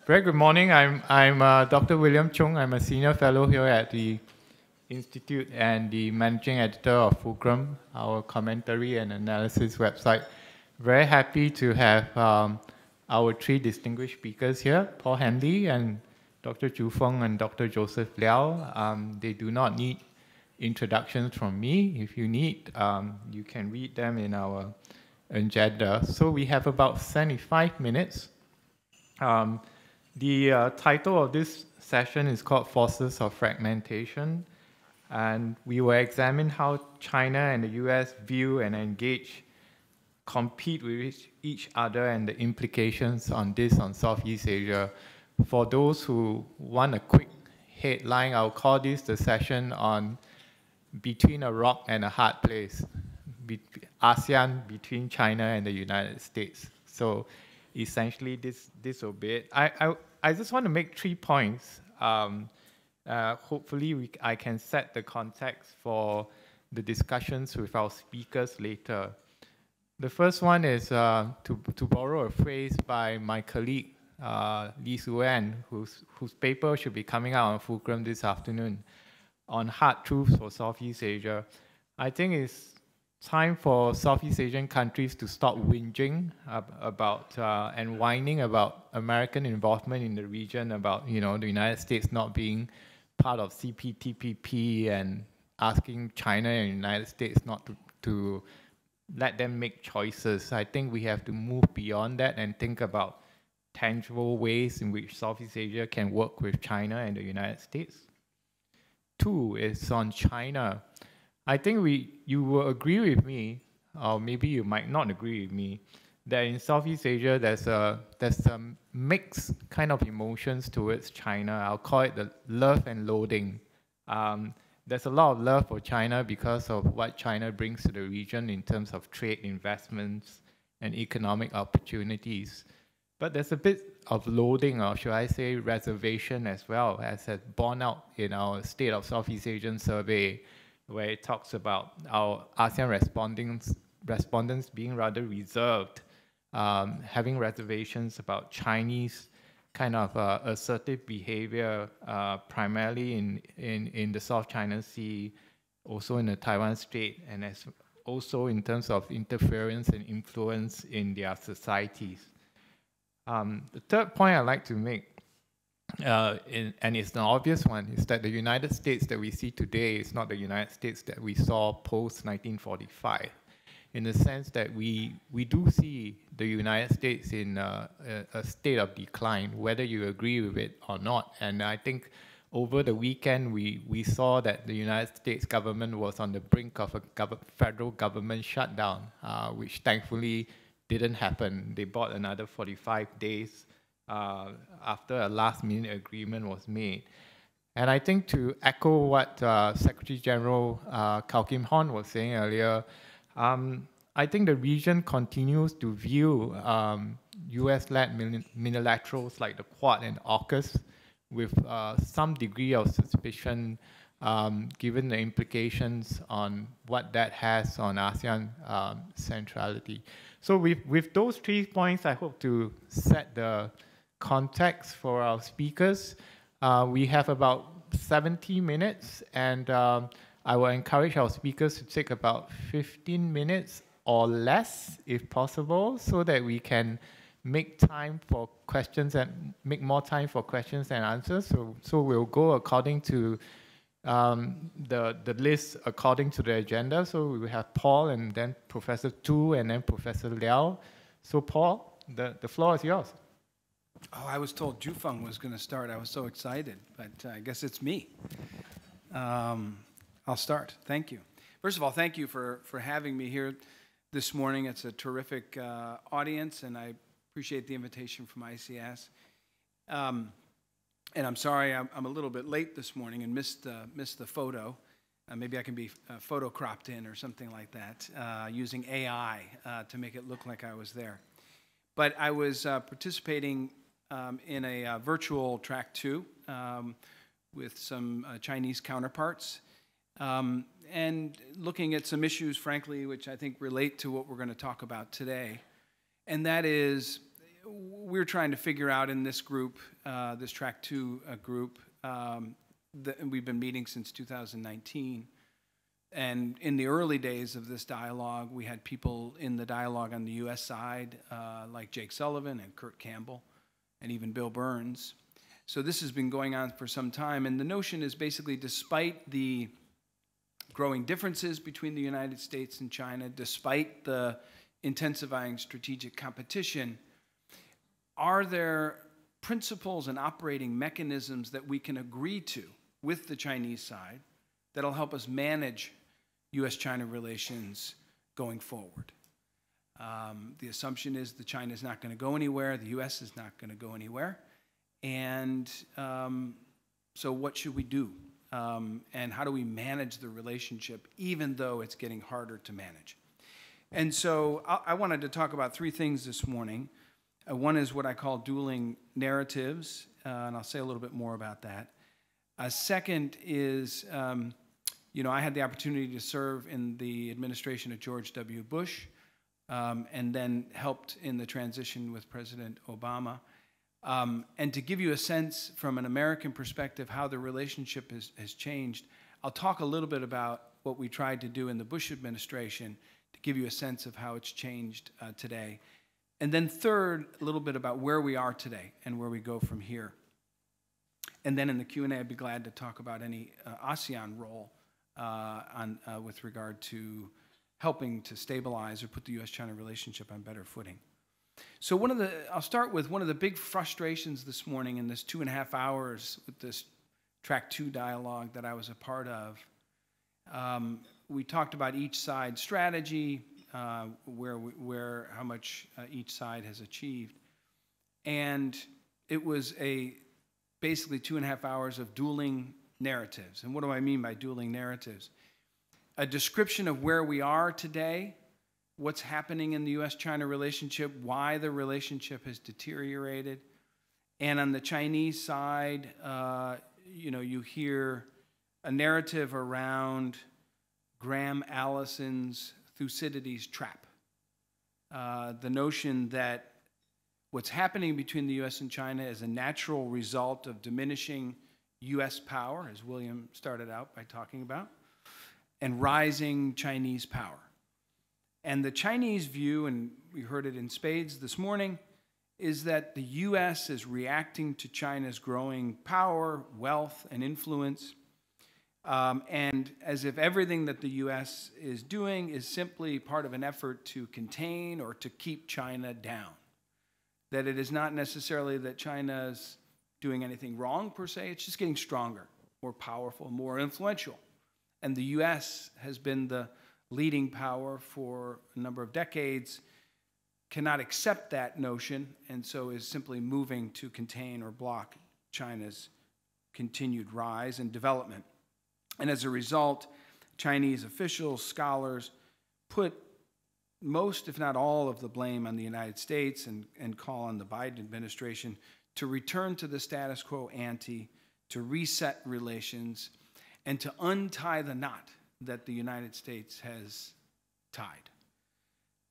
Very good morning. I'm Dr. William Choong. I'm a senior fellow here at the Institute and the managing editor of Fulcrum, our commentary and analysis website. Very happy to have our three distinguished speakers here, Prof. Haenle and Dr. Feng and Dr. Yusof Liow. They do not need introductions from me. If you need, you can read them in our agenda. So we have about 75 minutes. The title of this session is called Forces of Fragmentation, and we will examine how China and the US view and engage, compete with each other, and the implications on this on Southeast Asia. For those who want a quick headline, I'll call this the session on Between a Rock and a Hard Place, ASEAN between China and the United States. So essentially, this will be it. I just want to make 3 points. Hopefully, I can set the context for the discussions with our speakers later. The first one is to borrow a phrase by my colleague, Lee Suen, whose paper should be coming out on Fulcrum this afternoon on hard truths for Southeast Asia. I think it's time for Southeast Asian countries to stop whinging about and whining about American involvement in the region, about the United States not being part of CPTPP, and asking China and the United States not to let them make choices. I think we have to move beyond that and think about tangible ways in which Southeast Asia can work with China and the United States. 2 is on China. I think you will agree with me, or maybe you might not agree with me, that in Southeast Asia there's some mixed kind of emotions towards China. I'll call it the love and loathing. There's a lot of love for China because of what China brings to the region in terms of trade, investments, and economic opportunities. But there's a bit of loathing, or should I say reservation as well, as borne out in our State of Southeast Asian survey, where it talks about our ASEAN respondents being rather reserved, having reservations about Chinese kind of assertive behavior, primarily in the South China Sea, also in the Taiwan Strait, and also in terms of interference and influence in their societies. The third point I'd like to make, and it's an obvious one, is that the United States that we see today is not the United States that we saw post-1945, in the sense that we do see the United States in a state of decline, whether you agree with it or not. And I think over the weekend, we saw that the United States government was on the brink of a federal government shutdown, which thankfully didn't happen. They bought another 45 days after a last-minute agreement was made. And I think, to echo what Secretary General Kao Kim Hoorn was saying earlier, I think the region continues to view US-led unilaterals like the Quad and AUKUS with some degree of suspicion, given the implications on what that has on ASEAN centrality. So with those 3 points, I hope to set the context for our speakers. We have about 70 minutes, and I will encourage our speakers to take about 15 minutes or less, if possible, so that we can make time for questions and make more time for questions and answers. So we'll go according to the list, according to the agenda. So we will have Paul, and then Professor Tu, and then Professor Liow. So Paul, the floor is yours. Oh, I was told Feng was going to start. I was so excited, but I guess it's me. I'll start. Thank you. First of all, thank you for having me here this morning. It's a terrific audience, and I appreciate the invitation from ISEAS. And I'm sorry I'm a little bit late this morning and missed the photo. Maybe I can be photo cropped in or something like that, using AI to make it look like I was there. But I was participating in a virtual track 2 with some Chinese counterparts, and looking at some issues, frankly, which I think relate to what we're going to talk about today. And that is, we're trying to figure out in this group, this Track 2 group, we've been meeting since 2019. And in the early days of this dialogue, we had people in the dialogue on the U.S. side, like Jake Sullivan and Kurt Campbell, and even Bill Burns. So this has been going on for some time. And the notion is basically, despite the growing differences between the United States and China, despite the intensifying strategic competition, are there principles and operating mechanisms that we can agree to with the Chinese side that'll help us manage U.S.-China relations going forward? The assumption is that China is not going to go anywhere, the U.S. is not going to go anywhere, and so what should we do? And how do we manage the relationship even though it's getting harder to manage? And so I wanted to talk about three things this morning. One is what I call dueling narratives, and I'll say a little bit more about that. Second is, I had the opportunity to serve in the administration of George W. Bush, and then helped in the transition with President Obama. And to give you a sense from an American perspective how the relationship has changed, I'll talk a little bit about what we tried to do in the Bush administration to give you a sense of how it's changed today. And then third, a little bit about where we are today and where we go from here. And then in the Q&A, I'd be glad to talk about any ASEAN role with regard to helping to stabilize or put the U.S.-China relationship on better footing. So I'll start with one of the big frustrations this morning in this 2.5 hours with this Track 2 dialogue that I was a part of. We talked about each side's strategy, how much each side has achieved. And it was basically 2.5 hours of dueling narratives. And what do I mean by dueling narratives? A description of where we are today, what's happening in the U.S.-China relationship, why the relationship has deteriorated. And on the Chinese side, you hear a narrative around Graham Allison's Thucydides trap. The notion that what's happening between the U.S. and China is a natural result of diminishing U.S. power, as William started out by talking about, and rising Chinese power. And the Chinese view, and we heard it in spades this morning, is that the U.S. is reacting to China's growing power, wealth, and influence, and as if everything that the U.S. is doing is simply part of an effort to contain or to keep China down. That it is not necessarily that China's doing anything wrong per se, it's just getting stronger, more powerful, more influential. And the U.S. has been the leading power for a number of decades, cannot accept that notion, and so is simply moving to contain or block China's continued rise and development. And as a result, Chinese officials, scholars, put most, if not all, of the blame on the United States and call on the Biden administration to return to the status quo ante, to reset relations, and to untie the knot that the United States has tied.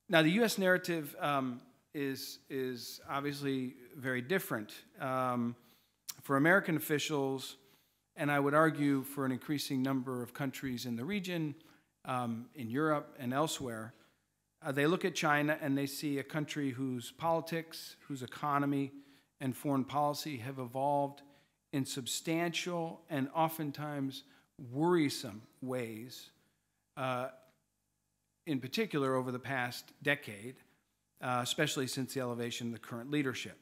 Now, the U.S. narrative is obviously very different. For American officials, and I would argue for an increasing number of countries in the region, in Europe and elsewhere, they look at China and they see a country whose politics, whose economy, and foreign policy have evolved in substantial and oftentimes worrisome ways, in particular over the past decade, especially since the elevation of the current leadership.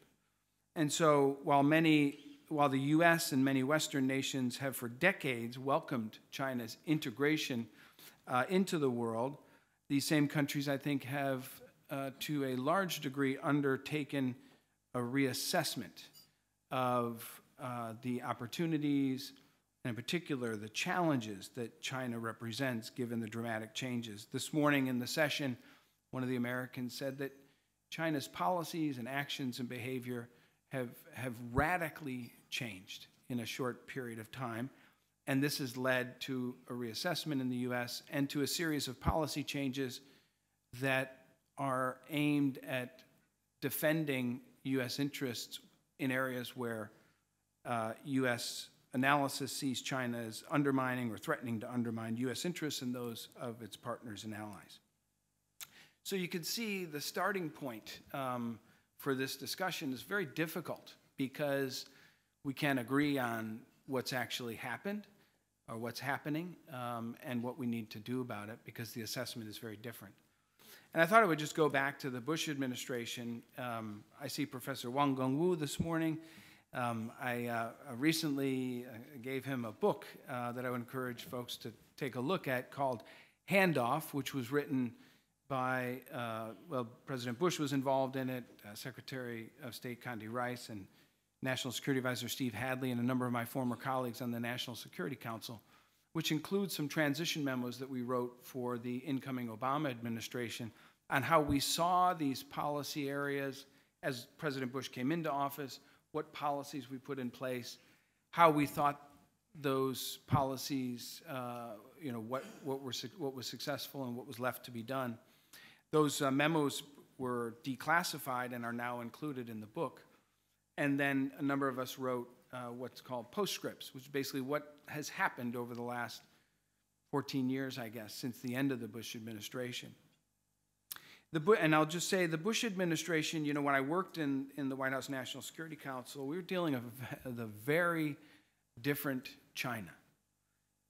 And so while the U.S. and many Western nations have for decades welcomed China's integration into the world, these same countries, I think, have to a large degree undertaken a reassessment of the opportunities, and in particular the challenges that China represents given the dramatic changes. This morning in the session, one of the Americans said that China's policies and actions and behavior have radically changed in a short period of time, and this has led to a reassessment in the U.S. and to a series of policy changes that are aimed at defending U.S. interests in areas where U.S. analysis sees China as undermining or threatening to undermine U.S. interests and those of its partners and allies. So you can see the starting point for this discussion is very difficult because we can't agree on what's actually happened or what's happening and what we need to do about it because the assessment is very different. And I thought I would just go back to the Bush administration. I see Professor Wang Gungwu this morning. I recently gave him a book that I would encourage folks to take a look at called Handoff, which was written by, well, President Bush was involved in it, Secretary of State Condi Rice, and National Security Advisor Steve Hadley, and a number of my former colleagues on the National Security Council, which includes some transition memos that we wrote for the incoming Obama administration on how we saw these policy areas as President Bush came into office, what policies we put in place, how we thought those policies, you know, what was successful and what was left to be done. Those memos were declassified and are now included in the book. And then a number of us wrote what's called postscripts, which is basically what has happened over the last 14 years, I guess, since the end of the Bush administration. And I'll just say the Bush administration, you know, when I worked in the White House National Security Council, we were dealing with a very different China.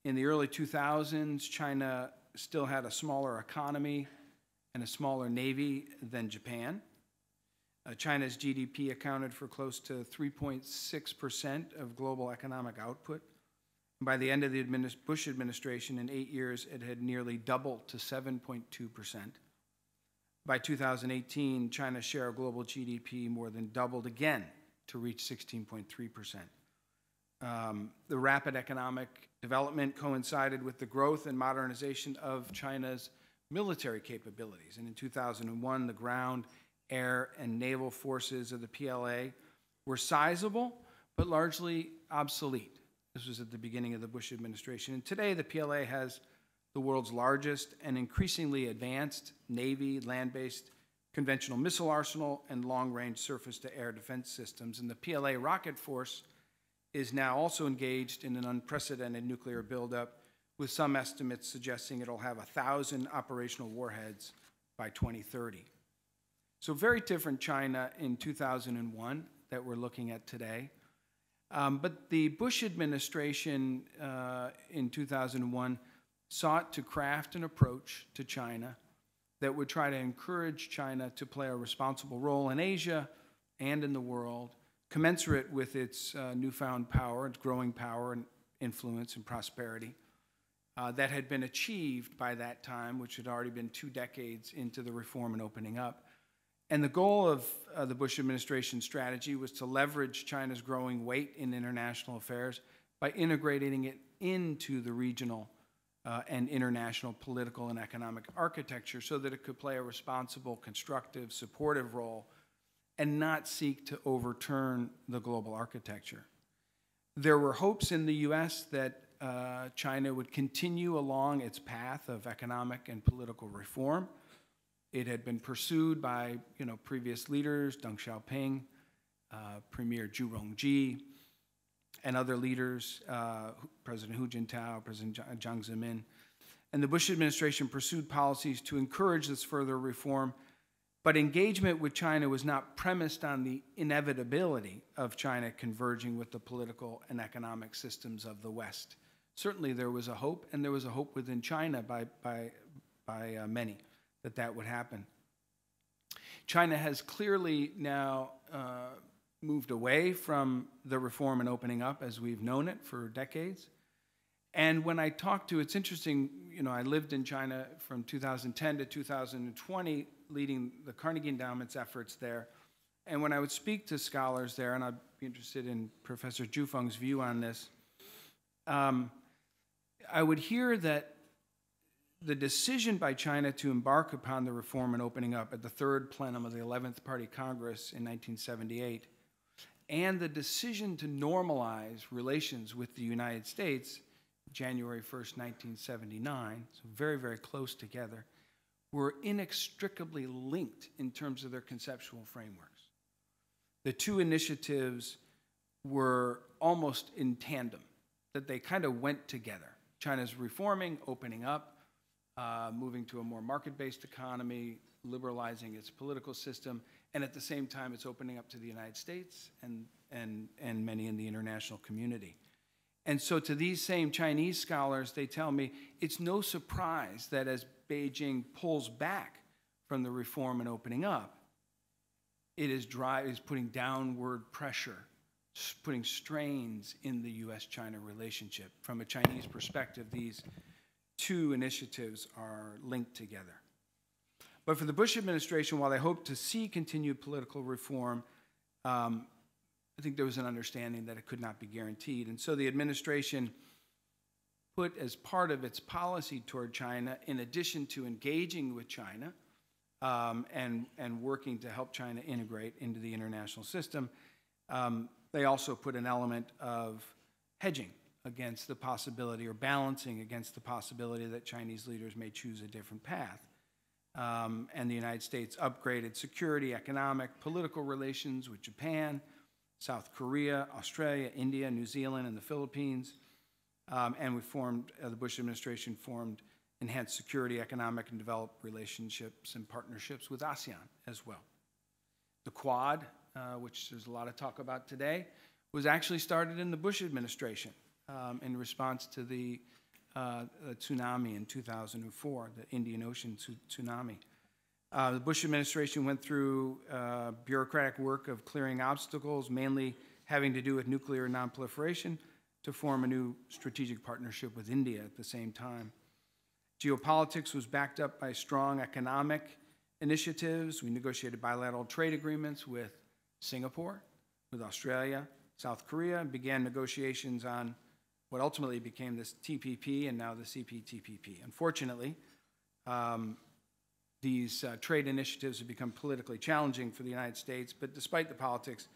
In the early 2000s, China still had a smaller economy and a smaller navy than Japan. China's GDP accounted for close to 3.6% of global economic output. And by the end of the Bush administration, in 8 years, it had nearly doubled to 7.2%. By 2018, China's share of global GDP more than doubled again to reach 16.3%. The rapid economic development coincided with the growth and modernization of China's military capabilities. And in 2001, the ground, air, and naval forces of the PLA were sizable, but largely obsolete. This was at the beginning of the Bush administration. And today, the PLA has the world's largest and increasingly advanced Navy, land-based conventional missile arsenal, and long-range surface-to-air defense systems. And the PLA rocket force is now also engaged in an unprecedented nuclear buildup, with some estimates suggesting it'll have 1,000 operational warheads by 2030. So very different China in 2001 that we're looking at today. But the Bush administration in 2001 sought to craft an approach to China that would try to encourage China to play a responsible role in Asia and in the world, commensurate with its newfound power, its growing power and influence and prosperity that had been achieved by that time, which had already been 2 decades into the reform and opening up. And the goal of the Bush administration strategy was to leverage China's growing weight in international affairs by integrating it into the regional and international political and economic architecture so that it could play a responsible, constructive, supportive role and not seek to overturn the global architecture. There were hopes in the U.S. that China would continue along its path of economic and political reform. It had been pursued by, you know, previous leaders, Deng Xiaoping, Premier Zhu Rongji, and other leaders, President Hu Jintao, President Jiang Zemin. And the Bush administration pursued policies to encourage this further reform, but engagement with China was not premised on the inevitability of China converging with the political and economic systems of the West. Certainly there was a hope, and there was a hope within China by many that would happen. China has clearly now moved away from the reform and opening up as we've known it for decades. And when I talk to, it's interesting, you know, I lived in China from 2010 to 2020, leading the Carnegie Endowment's efforts there. And when I would speak to scholars there, and I'd be interested in Professor Zhu Feng's view on this, I would hear that the decision by China to embark upon the reform and opening up at the 3rd plenum of the 11th Party Congress in 1978, and the decision to normalize relations with the United States, January 1st, 1979, so very, very close together, were inextricably linked in terms of their conceptual frameworks. the two initiatives were almost in tandem, that they kind of went together. China's reforming, opening up, moving to a more market-based economy, liberalizing its political system, and at the same time it's opening up to the United States and many in the international community. And so to these same Chinese scholars, they tell me it's no surprise that as Beijing pulls back from the reform and opening up, it is putting downward pressure, putting strains in the U.S.-China relationship. From a Chinese perspective, these two initiatives are linked together. But for the Bush administration, while they hoped to see continued political reform, I think there was an understanding that it could not be guaranteed. And so the administration put as part of its policy toward China, in addition to engaging with China and working to help China integrate into the international system, they also put an element of hedging against the possibility, or balancing against the possibility, that Chinese leaders may choose a different path. And the United States upgraded security, economic, political relations with Japan, South Korea, Australia, India, New Zealand, and the Philippines. And we formed, the Bush administration formed enhanced security, economic, and developed relationships and partnerships with ASEAN as well. The Quad, which there's a lot of talk about today, was actually started in the Bush administration in response to the tsunami in 2004, the Indian Ocean tsunami. The Bush administration went through bureaucratic work of clearing obstacles, mainly having to do with nuclear nonproliferation, to form a new strategic partnership with India at the same time. Geopolitics was backed up by strong economic initiatives. We negotiated bilateral trade agreements with Singapore, with Australia, South Korea, and began negotiations on what ultimately became this TPP and now the CPTPP. Unfortunately, these trade initiatives have become politically challenging for the United States, but despite the politics,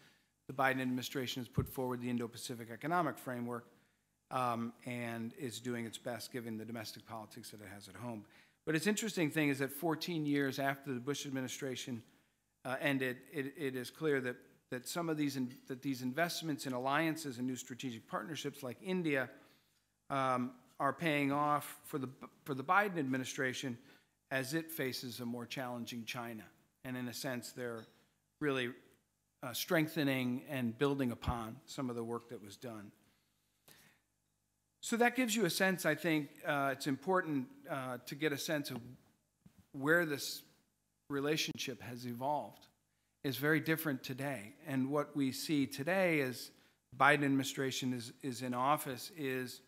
the Biden administration has put forward the Indo-Pacific Economic Framework and is doing its best given the domestic politics that it has at home. But its interesting thing is that 14 years after the Bush administration ended, it is clear that some of these investments in alliances and new strategic partnerships like India are paying off for the Biden administration as it faces a more challenging China. And in a sense, they're really strengthening and building upon some of the work that was done. So that gives you a sense, I think, it's important to get a sense of where this relationship has evolved. It's very different today. And what we see today as Biden administration is in office is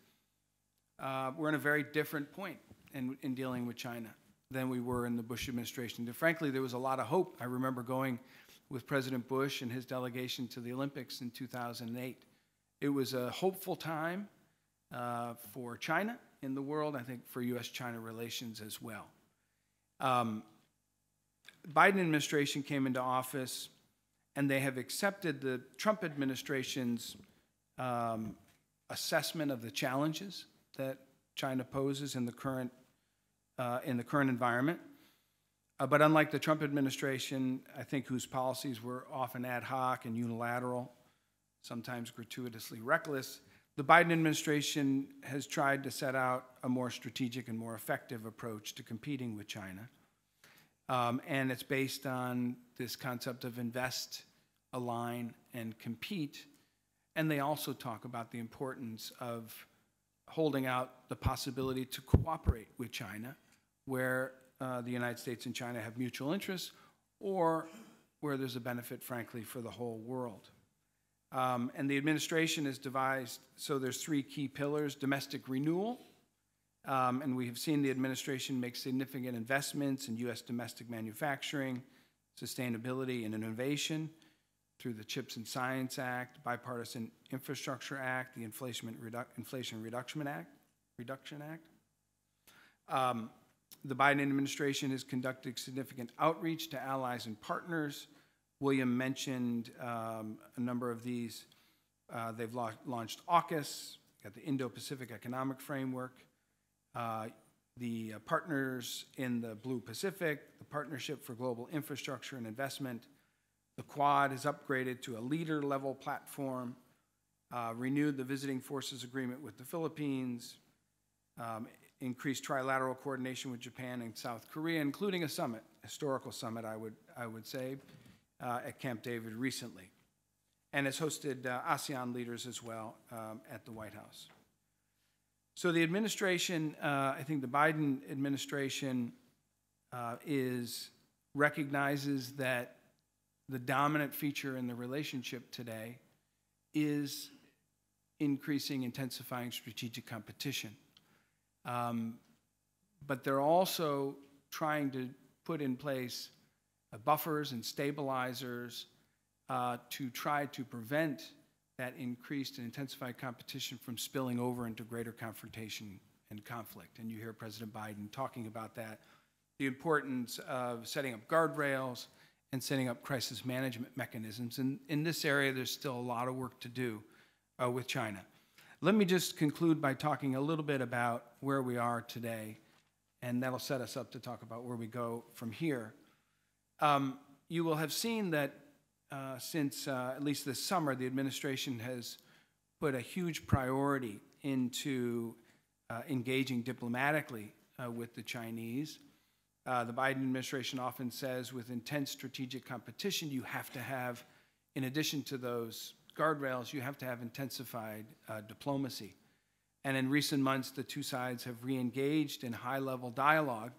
we're in a very different point in dealing with China than we were in the Bush administration. And frankly, there was a lot of hope. I remember going with President Bush and his delegation to the Olympics in 2008. It was a hopeful time for China in the world, I think for U.S.-China relations as well. Biden administration came into office, and they have accepted the Trump administration's assessment of the challenges that China poses in the current environment. But unlike the Trump administration, I think whose policies were often ad hoc and unilateral, sometimes gratuitously reckless, the Biden administration has tried to set out a more strategic and more effective approach to competing with China. And it's based on this concept of invest, align, and compete. And they also talk about the importance of holding out the possibility to cooperate with China, where the United States and China have mutual interests, or where there's a benefit, frankly, for the whole world. And the administration has devised, so there's three key pillars: domestic renewal, and we have seen the administration make significant investments in U.S. domestic manufacturing, sustainability, and innovation through the CHIPS and Science Act, Bipartisan Infrastructure Act, the Inflation Reduction Act. The Biden administration has conducted significant outreach to allies and partners. William mentioned a number of these. They've launched AUKUS, got the Indo-Pacific Economic Framework, the partners in the Blue Pacific, the Partnership for Global Infrastructure and Investment, The Quad has upgraded to a leader-level platform, renewed the visiting forces agreement with the Philippines, increased trilateral coordination with Japan and South Korea, including a summit, historical summit, I would say, at Camp David recently. And has hosted ASEAN leaders as well at the White House. So the administration, I think the Biden administration recognizes that the dominant feature in the relationship today is increasing, intensifying strategic competition. But they're also trying to put in place buffers and stabilizers to try to prevent that increased and intensified competition from spilling over into greater confrontation and conflict. And you hear President Biden talking about that, the importance of setting up guardrails and setting up crisis management mechanisms. And in this area, there's still a lot of work to do with China. Let me just conclude by talking a little bit about where we are today, and that'll set us up to talk about where we go from here. You will have seen that since at least this summer, the administration has put a huge priority into engaging diplomatically with the Chinese. The Biden administration often says with intense strategic competition, you have to have, in addition to those guardrails, you have to have intensified diplomacy. And in recent months, the two sides have re-engaged in high-level dialogue.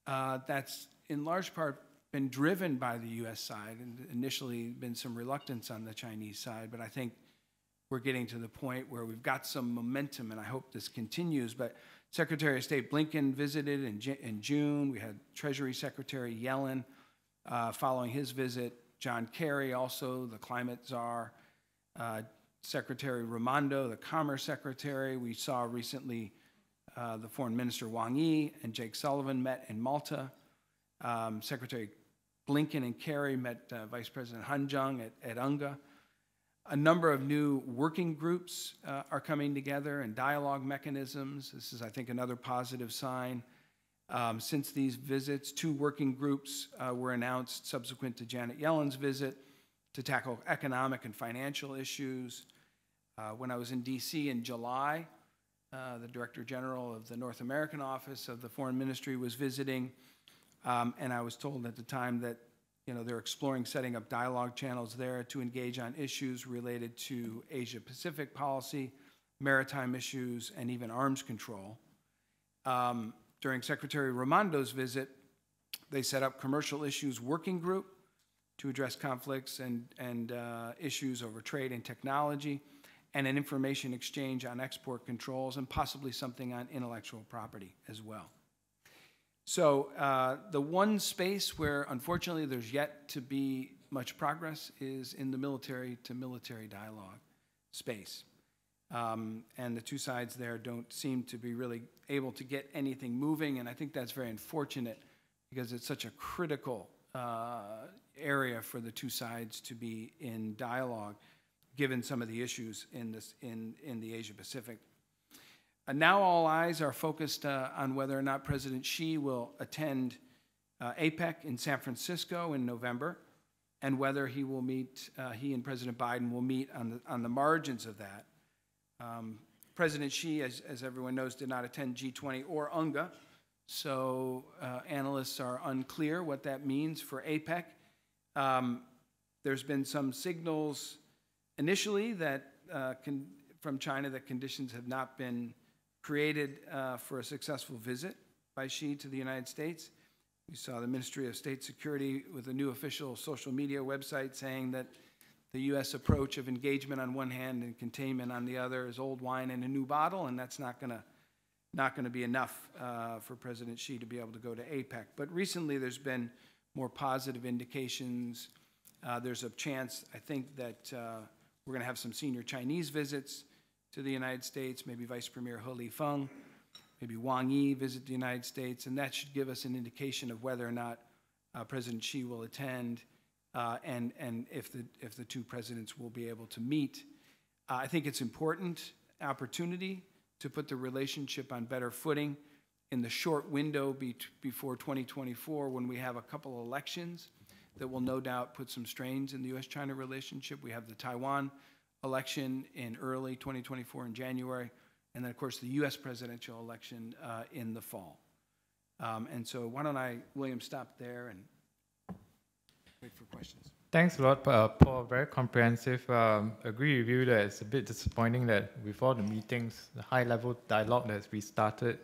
That's in large part been driven by the U.S. side, and initially been some reluctance on the Chinese side, but I think we're getting to the point where we've got some momentum, and I hope this continues. But Secretary of State Blinken visited in June. We had Treasury Secretary Yellen following his visit. John Kerry, also the climate czar. Secretary Raimondo, the Commerce Secretary. We saw recently the Foreign Minister Wang Yi and Jake Sullivan met in Malta. Secretary Blinken and Kerry met Vice President Han Zheng at UNGA. A number of new working groups are coming together and dialogue mechanisms. This is, I think, another positive sign. Since these visits, 2 working groups were announced subsequent to Janet Yellen's visit to tackle economic and financial issues. When I was in D.C. in July, the Director General of the North American Office of the Foreign Ministry was visiting, and I was told at the time that they're exploring setting up dialogue channels there to engage on issues related to Asia-Pacific policy, maritime issues, and even arms control. During Secretary Raimondo's visit, they set up commercial issues working group to address conflicts and issues over trade and technology, and an information exchange on export controls, and possibly something on intellectual property as well. So the one space where, unfortunately, there's yet to be much progress is in the military-to-military dialogue space. And the two sides there don't seem to be really able to get anything moving, and I think that's very unfortunate because it's such a critical area for the two sides to be in dialogue, given some of the issues in the Asia-Pacific. Now all eyes are focused on whether or not President Xi will attend APEC in San Francisco in November, and whether he and President Biden will meet on the margins of that. President Xi, as everyone knows, did not attend G20 or UNGA, so analysts are unclear what that means for APEC. There's been some signals initially that from China that conditions have not been created for a successful visit by Xi to the United States. We saw the Ministry of State Security with a new official social media website saying that the U.S. approach of engagement on one hand and containment on the other is old wine in a new bottle, and that's not going to be enough for President Xi to be able to go to APEC. But recently there's been more positive indications. There's a chance, I think, that we're going to have some senior Chinese visits to the United States, maybe Vice Premier Feng, maybe Wang Yi visit the United States, and that should give us an indication of whether or not President Xi will attend and if the two presidents will be able to meet. I think it's important opportunity to put the relationship on better footing in the short window before 2024 when we have a couple elections that will no doubt put some strains in the U.S.-China relationship. We have the Taiwan election in early 2024 in January, and then, of course, the U.S. presidential election in the fall. And so why don't I, William, stop there and wait for questions. Thanks a lot, Paul. Very comprehensive. Agree with you that it's a bit disappointing that with all the meetings, the high-level dialogue that's restarted,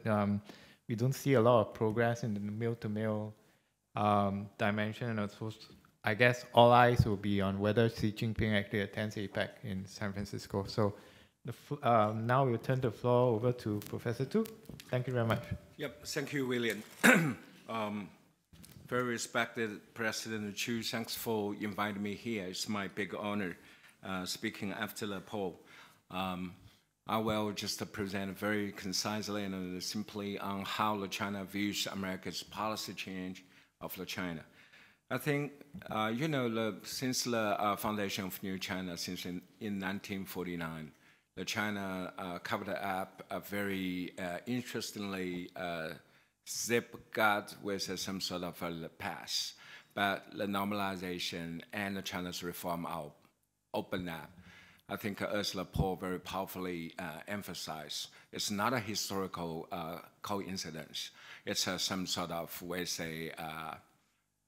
we don't see a lot of progress in the male-to-male dimension. And also, I guess all eyes will be on whether Xi Jinping actually attends APEC in San Francisco. So now we'll turn the floor over to Professor Tu. Thank you very much. Yep, thank you, William. Very respected President Chu, thanks for inviting me here. It's my big honor speaking after Paul. I will just present very concisely and simply on how China views America's policy change of China. I think, you know, since the foundation of New China, since in 1949, China covered up a very interestingly zip got with some sort of a pass, but the normalization and China's reform are open up. I think Ursula Paul very powerfully emphasized it's not a historical coincidence. It's some sort of, we say,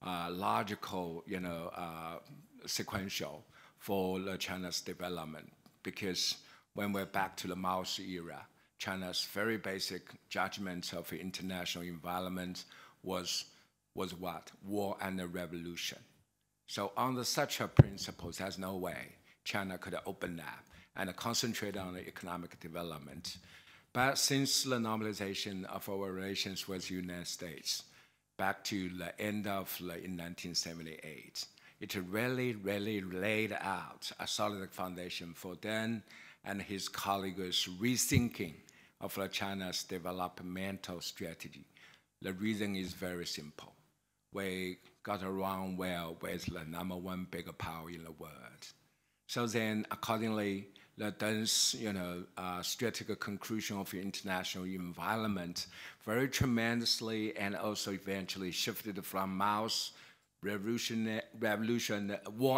logical, you know, sequential for China's development. Because when we're back to the Mao's era, China's very basic judgment of international environment was what? War and a revolution. So under such a principle, there's no way China could open up and concentrate on the economic development. But since the normalization of our relations with the United States, back to the end of in 1978, it really laid out a solid foundation for Deng and his colleagues' rethinking of China's developmental strategy. The reason is very simple. We got along well with the #1 big power in the world. So then, accordingly, the Deng's, you know, strategic conclusion of the international environment very tremendously and also eventually shifted from Mao's war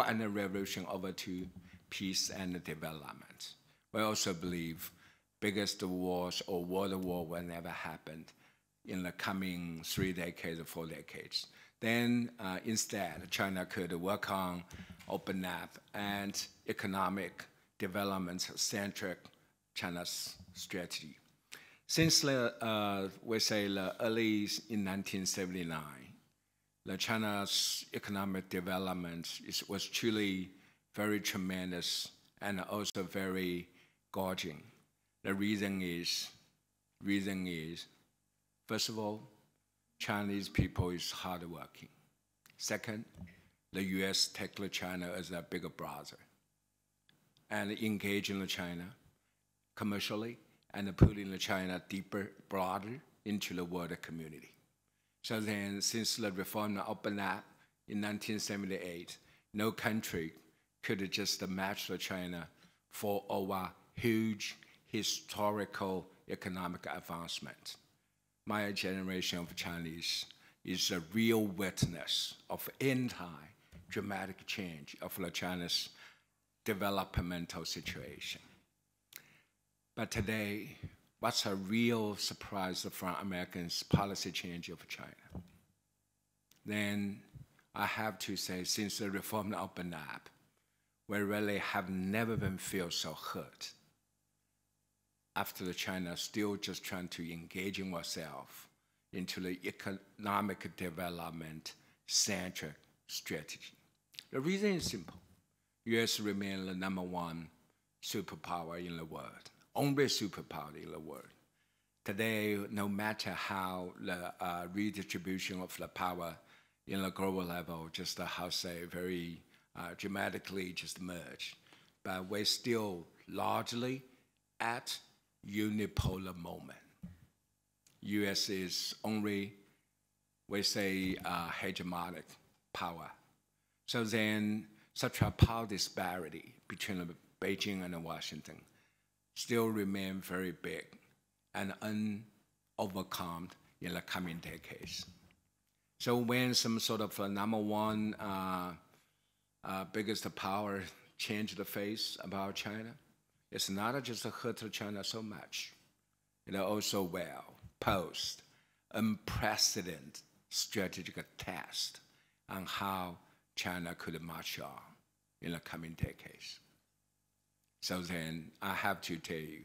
and revolution over to peace and development. We also believe biggest wars or world war will never happen in the coming 3 decades or 4 decades. Then instead, China could work on open up and economic development-centric China's strategy. Since we say the early in 1979, the China's economic development was truly very tremendous and also very gorging. The reason is, first of all, Chinese people is hardworking. Second, the U.S. takes China as a bigger brother and engage in China commercially and putting China deeper, broader into the world community. So then, since the reform opened up in 1978, no country could just match China for our huge historical economic advancement. My generation of Chinese is a real witness of anti-dramatic change of China's developmental situation. But today, what's a real surprise from Americans' policy change of China? Then I have to say, since the reform opened up, we really have never been feel so hurt after China still just trying to engage in ourselves into the economic development centric strategy. The reason is simple. U.S. remains the #1 superpower in the world, only superpower in the world. Today, no matter how the redistribution of the power in the global level, just how say very dramatically just merge, but we're still largely at unipolar moment. U.S. is only, we say, hegemonic power. So then, such a power disparity between Beijing and Washington still remain very big and unovercome in the coming decades. So when some sort of number one biggest power change the face about China, it's not just hurt China so much. It also will post unprecedented strategic test on how China could march on in the coming decades. So then I have to tell you,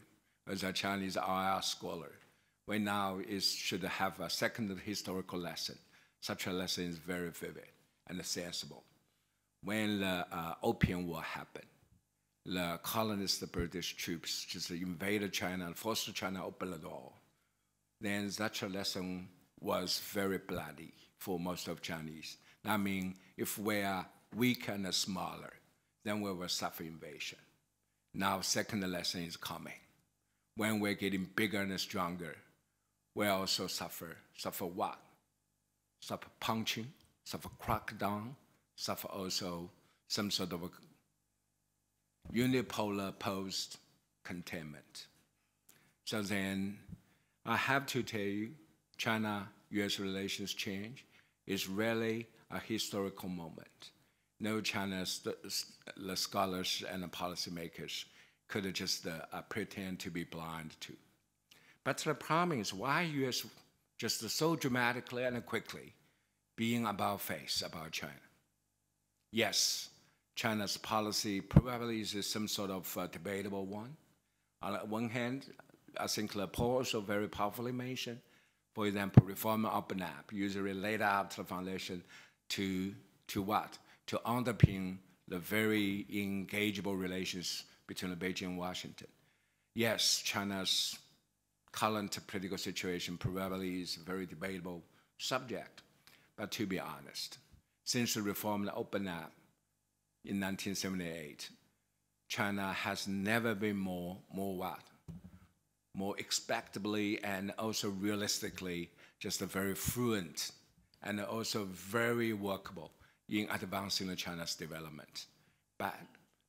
as a Chinese IR scholar, we now should have a second historical lesson. Such a lesson is very vivid and sensible. When the Opium War happened, the colonist British troops just invaded China and forced China to open the door. Then such a lesson was very bloody for most of Chinese. I mean, if we are weak and smaller, then we will suffer invasion. Now, second lesson is coming. When we're getting bigger and stronger, we also suffer. Suffer what? Suffer punching, suffer crackdown, suffer also some sort of a unipolar post-containment. So then, I have to tell you, China-US relations change is really a historical moment. No China's the scholars and the policymakers could just pretend to be blind to. But the problem is why US just so dramatically and quickly being about face about China. Yes, China's policy probably is some sort of debatable one. On the one hand, I think the Paul also very powerfully mentioned, for example, reform open up usually laid out the foundation to what? To underpin the very engageable relations between Beijing and Washington. Yes, China's current political situation probably is a very debatable subject, but to be honest, since the reform opened up in 1978, China has never been more what? More expectably and also realistically just a very fluent and also very workable in advancing China's development. But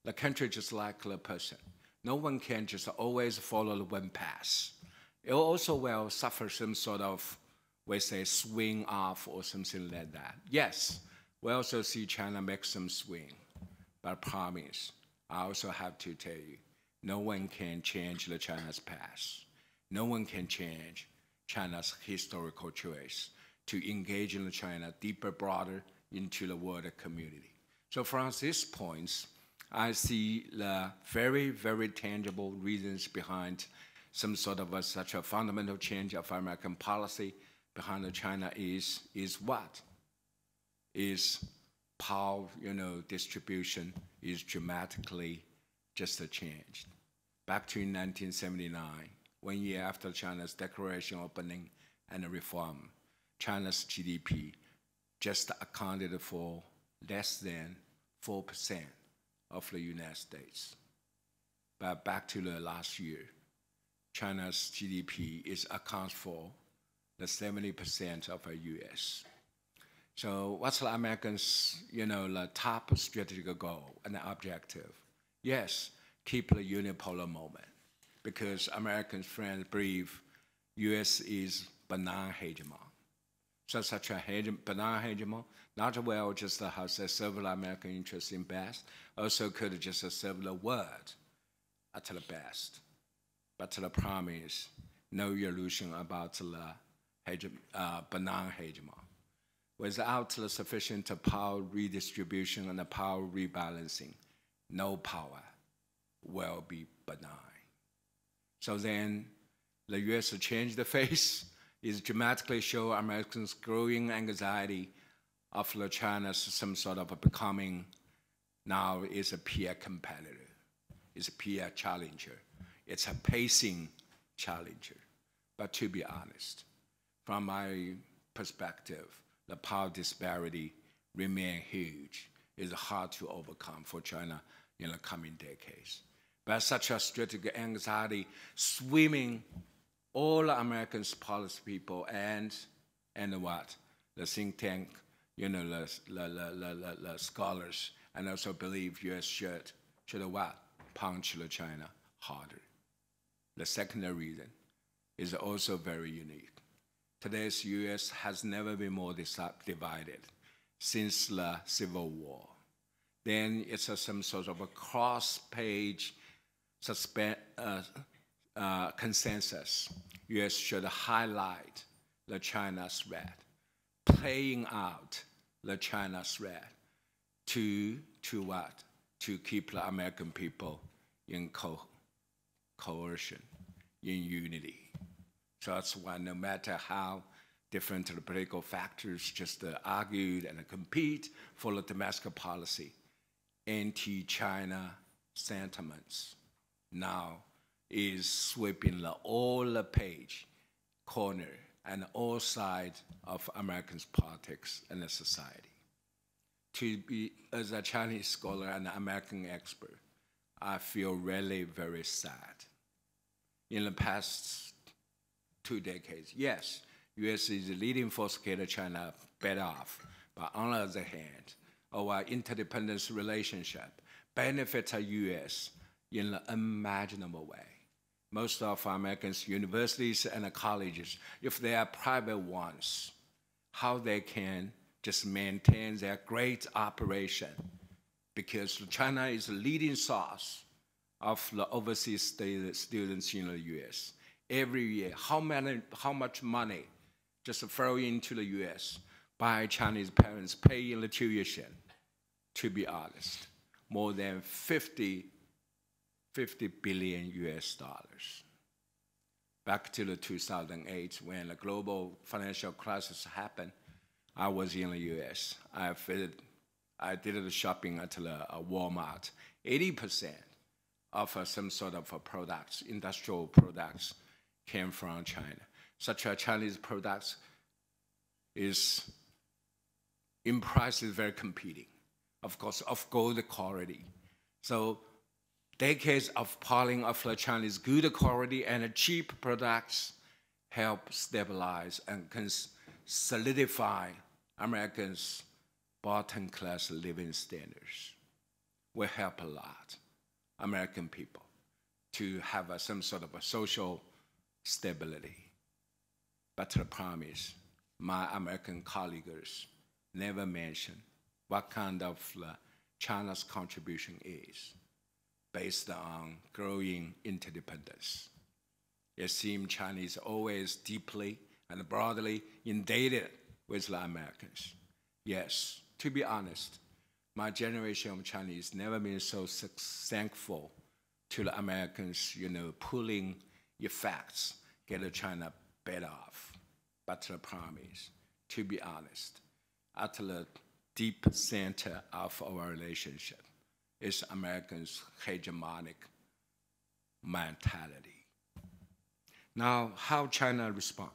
the country just like the person. No one can just always follow the one path. It also will suffer some sort of, we say, swing off or something like that. Yes, we also see China make some swing, but I promise, I also have to tell you, no one can change the China's past. No one can change China's historical choice to engage in China deeper, broader into the world community. So from these points, I see the very, very tangible reasons behind some sort of such a fundamental change of American policy behind China is what? Is power, distribution is dramatically just changed. Back to 1979, 1 year after China's declaration opening and reform, China's GDP just accounted for less than 4% of the United States. But back to the last year, China's GDP accounts for the 70% of the US. So what's the Americans, the top strategic goal and objective? Yes, keep the unipolar moment, because American friends believe US is benign hegemon. So such a benign hegemon, not well just has serve the American interests in best, also could just serve the world at the best. But the problem is no illusion about the benign hegemon. Without the sufficient power redistribution and the power rebalancing, no power will be benign. So then the US changed the face, is dramatically show Americans' growing anxiety of China's some sort of becoming now is a peer competitor, is a peer challenger. It's a pacing challenger. But to be honest, from my perspective, the power disparity remains huge. It's hard to overcome for China in the coming decades. But such a strategic anxiety swimming all Americans, policy people, and what? The think tank, the scholars, and also believe US should what? Punch China harder. The second reason is also very unique. today's U.S. has never been more divided since the Civil War. Then it's some sort of a cross-page consensus. U.S. should highlight the China threat, playing out the China threat to what? To keep the American people in coercion, in unity. So that's why no matter how different the political factors just argued and compete for the domestic policy, anti-China sentiments now is sweeping all the page, corner, and all sides of American politics and the society. To be, as a Chinese scholar and American expert, I feel really very sad. In the past 2 decades, yes, U.S. is the leading force to get China better off, but on the other hand, our interdependence relationship benefits the U.S. in an unimaginable way. Most of Americans' universities and colleges, if they are private ones, how they can just maintain their great operation, because China is the leading source of the overseas students in the U.S. Every year, how much money just flow into the U.S. by Chinese parents paying the tuition? To be honest, more than 50 billion US dollars. Back to the 2008, when the global financial crisis happened, I was in the US. I did the shopping at the Walmart. 80% of some sort of products, industrial products, came from China. Such a Chinese products is, in price, is very competing. Of course, of good quality. So decades of piling of the Chinese good quality and cheap products help stabilize and can solidify Americans' bottom class living standards. Will help a lot American people to have some sort of a social stability. But the problem is, my American colleagues never mention what kind of China's contribution is based on growing interdependence. It seems Chinese always deeply and broadly indebted with the Americans. Yes, to be honest, my generation of Chinese never been so thankful to the Americans, pulling effects, get China better off. But the problem is, to be honest, at the deep center of our relationship is Americans' hegemonic mentality. Now, how China respond?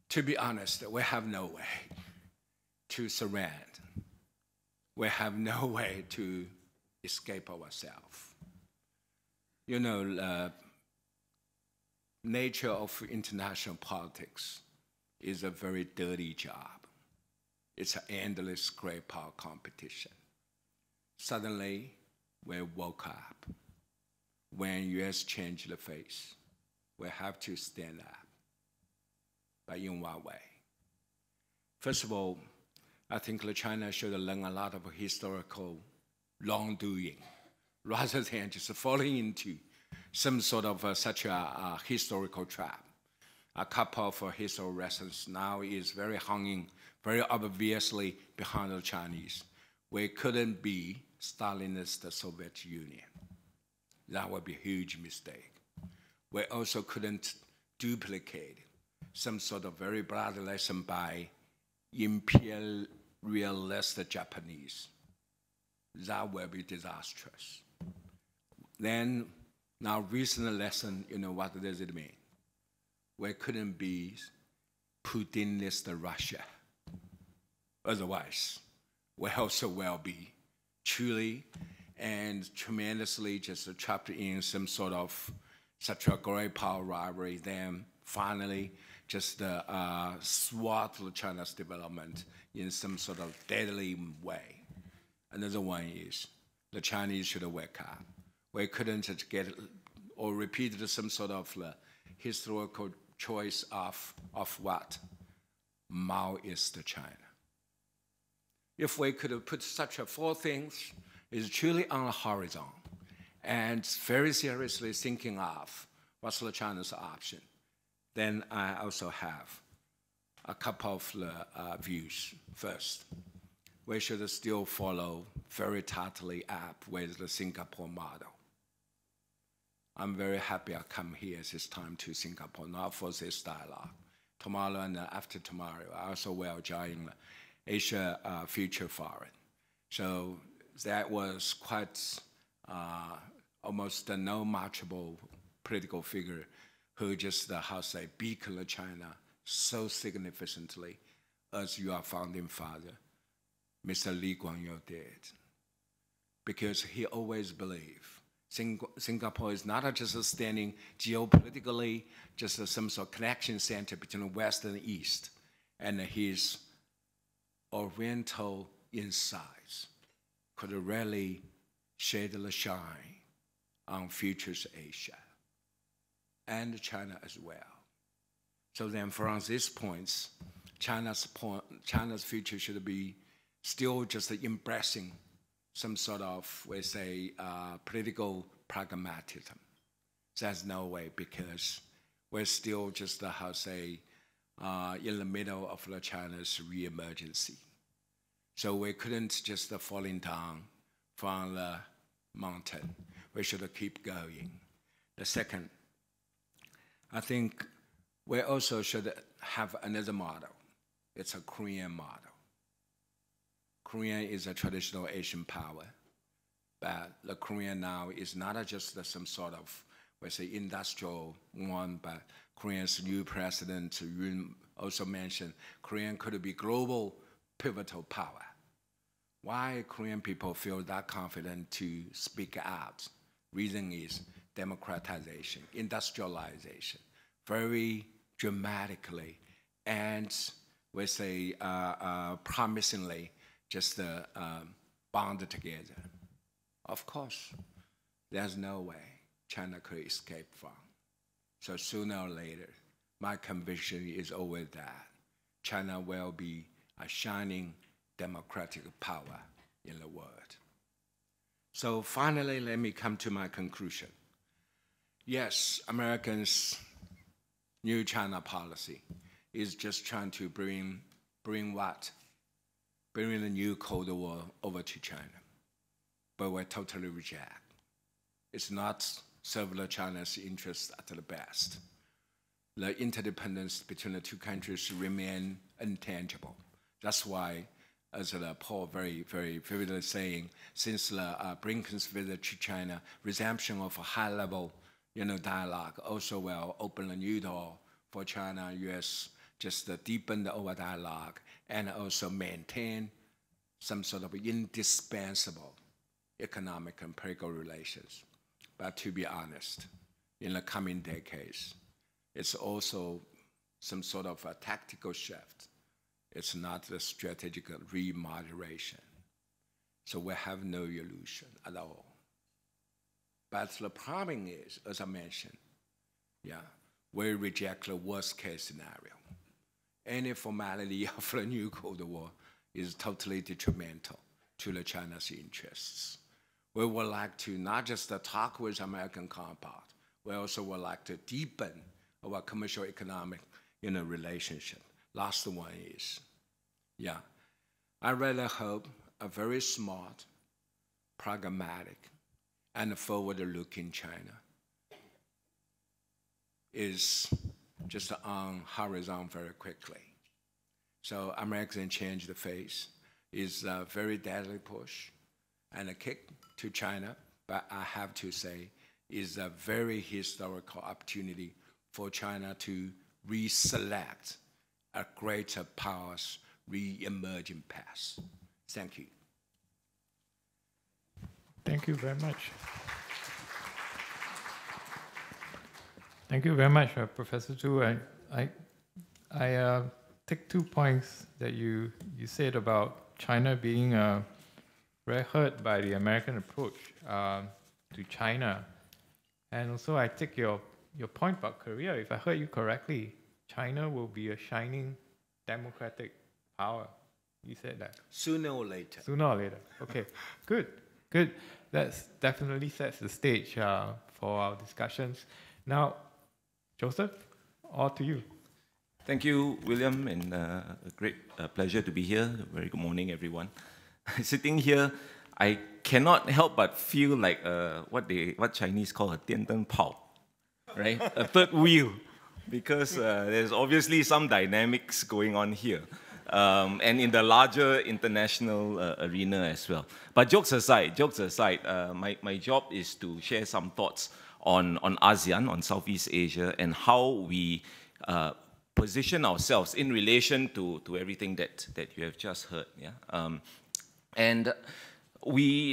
To be honest, we have no way to surrender. We have no way to escape ourselves. The nature of international politics is a very dirty job. It's an endless great power competition. Suddenly, we woke up. When U.S. changed the face, we have to stand up. But in what way? First of all, I think China should learn a lot of historical wrongdoing rather than just falling into some sort of such a historical trap. A couple of historical lessons now is very hanging very obviously behind the Chinese. We couldn't be Stalinist Soviet Union. That would be a huge mistake. We also couldn't duplicate some sort of very broad lesson by imperialist Japanese. That will be disastrous. Then, now recent lesson, what does it mean? We couldn't be Putinist Russia. Otherwise, we also will be truly and tremendously just trapped in some sort of such a great power rivalry, then finally just thwart China's development in some sort of deadly way. Another one is the Chinese should wake up. We couldn't just get or repeat some sort of historical choice of what? Maoist China. If we could put such four things, is truly on the horizon, and very seriously thinking of what's the China's option, then I also have a couple of views. First, we should still follow very tightly up with the Singapore model. I'm very happy I come here this time to Singapore, not for this dialogue. Tomorrow and after tomorrow, I also will join Asia Future Forum. So that was quite almost a no matchable political figure who just, beacon China so significantly as your founding father, Mr. Lee Kuan Yew did. Because he always believed Singapore is not just standing geopolitically, just some sort of connection center between West and East, and his Oriental insights could really shed the shine on futures Asia and China as well. So then from these points, China's future should be still just embracing some sort of, we say, political pragmatism. There's no way, because we're still just, in the middle of China's re-emergency. So we couldn't just falling down from the mountain. We should keep going. The second, I think we also should have another model. It's a Korean model. Korea is a traditional Asian power, but the Korean now is not just some sort of, we say, industrial one, but Korea's new president Yoon also mentioned Korean could be global pivotal power. Why Korean people feel that confident to speak out? Reason is democratization, industrialization, very dramatically, and we say promisingly, just bond together. Of course, there's no way China could escape from. So sooner or later, my conviction is always that China will be a shining democratic power in the world. So finally, let me come to my conclusion. Yes, Americans' new China policy is just trying to bring what? Bring the new Cold War over to China. But we totally reject. It's not serving China's interests at the best. The interdependence between the two countries remain intangible. That's why, as Paul very, very vividly saying, since Blinken's visit to China, resumption of a high-level dialogue also will open a new door for China and U.S. just to deepen the over dialogue and also maintain some sort of indispensable economic and political relations. But to be honest, in the coming decades, it's also some sort of a tactical shift. It's not the strategic remoderation. So we have no illusion at all. But the problem is, as I mentioned, we reject the worst case scenario. Any formality of the new Cold War is totally detrimental to the China's interests. We would like to not just talk with American counterpart, we also would like to deepen our commercial economic relationship. Last one is, I really hope a very smart, pragmatic, and forward-looking China is just on horizon very quickly. So American change the face is a very deadly push and a kick to China, but I have to say is a very historical opportunity for China to reselect a greater power's re-emerging path. Thank you. Thank you very much. Thank you very much, Professor Tu. I take 2 points that you said about China being very hurt by the American approach to China. And also I take your your point about Korea, if I heard you correctly, China will be a shining democratic power. You said that. Sooner or later. Sooner or later. Okay, good, good. That definitely sets the stage for our discussions. Now, Joseph, all to you. Thank you, William, and a great pleasure to be here. Very good morning, everyone. Sitting here, I cannot help but feel like what Chinese call a 电灯泡, right? A third wheel, because there's obviously some dynamics going on here, and in the larger international arena as well. But jokes aside, my job is to share some thoughts on ASEAN, on Southeast Asia, and how we position ourselves in relation to everything that you have just heard. Yeah? And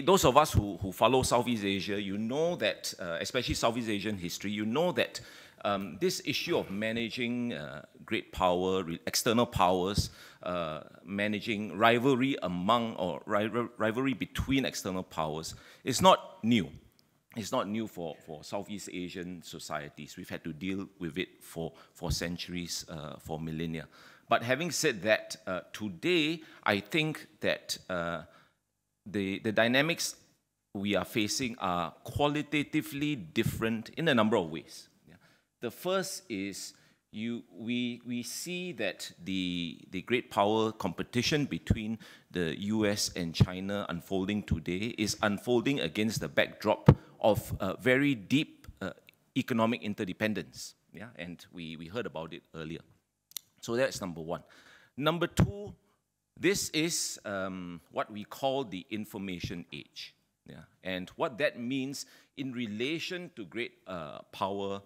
those of us who follow Southeast Asia, you know that, especially Southeast Asian history, you know that this issue of managing great power, external powers, managing rivalry among, or rivalry between external powers is not new. It's not new for Southeast Asian societies. We've had to deal with it for centuries, for millennia. But having said that, today, I think that the dynamics we are facing are qualitatively different in a number of ways. Yeah. The first is we see that the great power competition between the US and China unfolding today is unfolding against the backdrop of very deep economic interdependence. Yeah? And we heard about it earlier. So that's number one. Number two, this is what we call the information age. Yeah? And what that means in relation to great power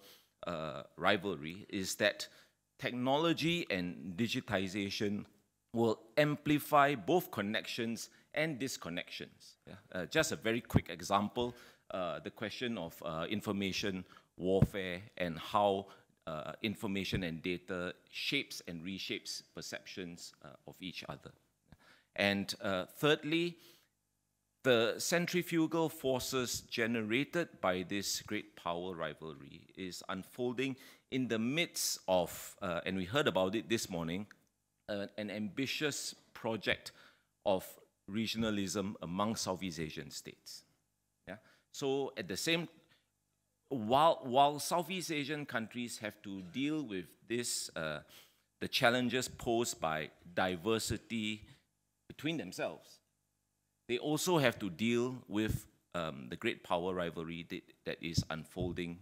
rivalry is that technology and digitization will amplify both connections and disconnections. Yeah? Just a very quick example, the question of information warfare and how information and data shapes and reshapes perceptions of each other. And thirdly, the centrifugal forces generated by this great power rivalry is unfolding in the midst of, and we heard about it this morning, an ambitious project of regionalism among Southeast Asian states. Yeah? So at the same, while Southeast Asian countries have to deal with this, the challenges posed by diversity between themselves, they also have to deal with the great power rivalry that is unfolding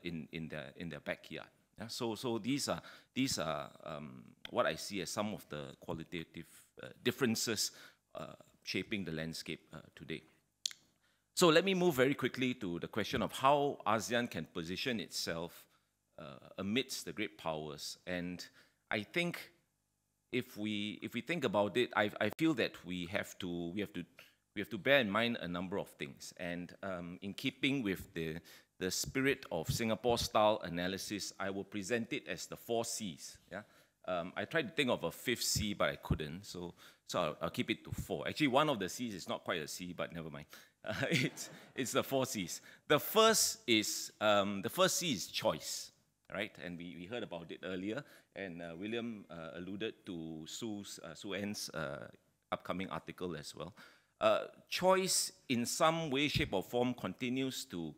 in their backyard. Yeah? So these are what I see as some of the qualitative differences shaping the landscape today. So let me move very quickly to the question of how ASEAN can position itself amidst the great powers. And I think if we think about it, I feel that we have to bear in mind a number of things. And in keeping with the spirit of Singapore-style analysis, I will present it as the 4 C's. Yeah? I tried to think of a 5th C, but I couldn't. So I'll keep it to 4. Actually, one of the C's is not quite a C, but never mind. It's the 4 C's. The first C is choice, right? And we heard about it earlier, and William alluded to Sue Ann's upcoming article as well. Choice, in some way, shape, or form, continues to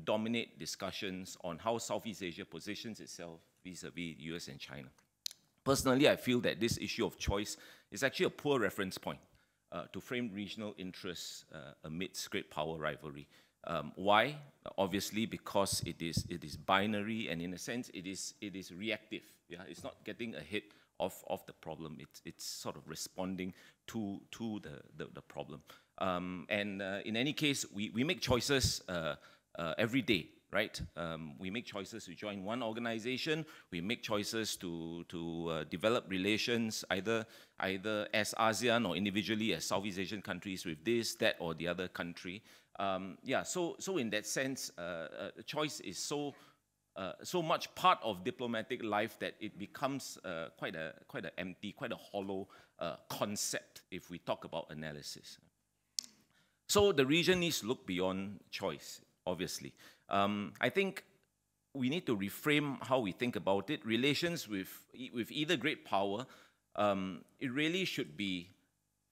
dominate discussions on how Southeast Asia positions itself vis-a-vis US and China. Personally, I feel that this issue of choice is actually a poor reference point to frame regional interests amidst great power rivalry. Why? Obviously, because it is binary, and in a sense, it is reactive. Yeah, it's not getting ahead of the problem. It's sort of responding to the problem. And in any case, we make choices every day, right? We make choices to join one organization. We make choices to develop relations either as ASEAN or individually as Southeast Asian countries with this, that, or the other country. Yeah, so in that sense, choice is so much part of diplomatic life that it becomes quite a empty, quite a hollow concept if we talk about analysis. So the region needs to look beyond choice, obviously. I think we need to reframe how we think about it. Relations with either great power, it really should be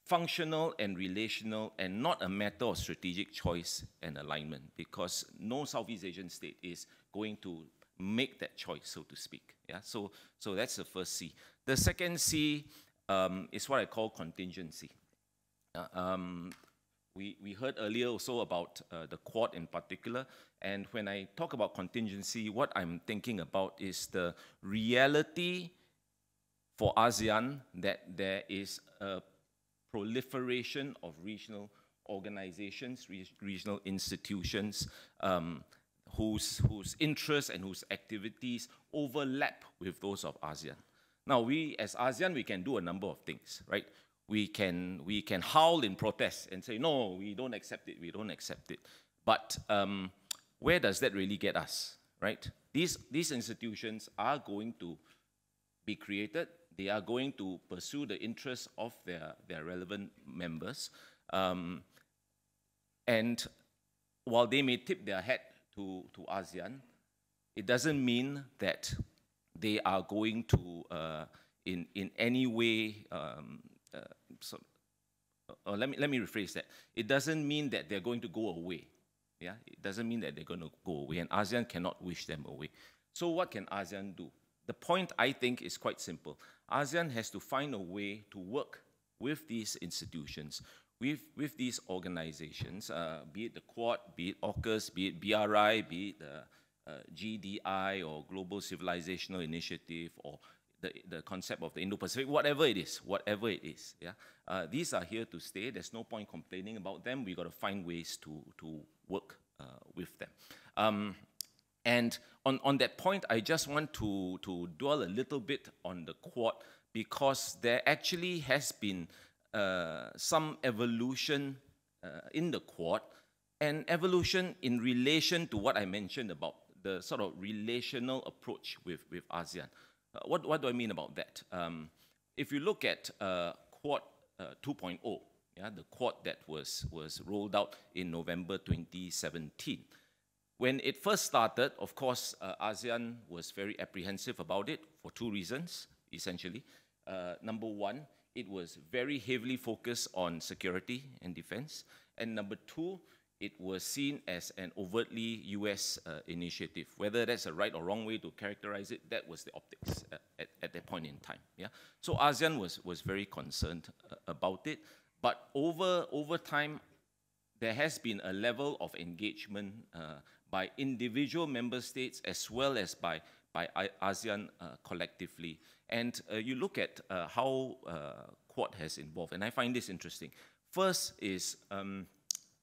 functional and relational and not a matter of strategic choice and alignment, because no Southeast Asian state is going to make that choice, so to speak. Yeah, so that's the first C. The second C is what I call contingency. We heard earlier also about the Quad in particular, and when I talk about contingency, what I'm thinking about is the reality for ASEAN that there is a proliferation of regional organizations, regional institutions, whose interests and whose activities overlap with those of ASEAN. Now, we as ASEAN, we can do a number of things, right? We can howl in protest and say, no, we don't accept it, we don't accept it. But where does that really get us, right? These institutions are going to be created. They are going to pursue the interests of their relevant members. And while they may tip their hat to ASEAN, it doesn't mean that they are going to, in any way, let me rephrase that. It doesn't mean that they're going to go away. Yeah, it doesn't mean that they're going to go away, and ASEAN cannot wish them away. So what can ASEAN do? The point, I think, is quite simple. ASEAN has to find a way to work with these institutions, with these organizations, be it the Quad, be it AUKUS, be it BRI, be it the GDI or Global Civilizational Initiative, or the concept of the Indo-Pacific, whatever it is, yeah? These are here to stay. There's no point complaining about them. We've got to find ways to work with them. And on that point, I just want to dwell a little bit on the Quad, because there actually has been some evolution in the Quad, and evolution in relation to what I mentioned about the sort of relational approach with ASEAN. What do I mean about that? If you look at Quad 2.0, yeah, the Quad that was rolled out in November 2017, when it first started, of course, ASEAN was very apprehensive about it for two reasons, essentially. Number one, it was very heavily focused on security and defense. And number two, it was seen as an overtly US initiative. Whether that's a right or wrong way to characterize it, that was the optics at that point in time. Yeah? So ASEAN was very concerned about it. But over time, there has been a level of engagement by individual member states as well as by ASEAN collectively. And you look at how Quad has evolved, and I find this interesting. First is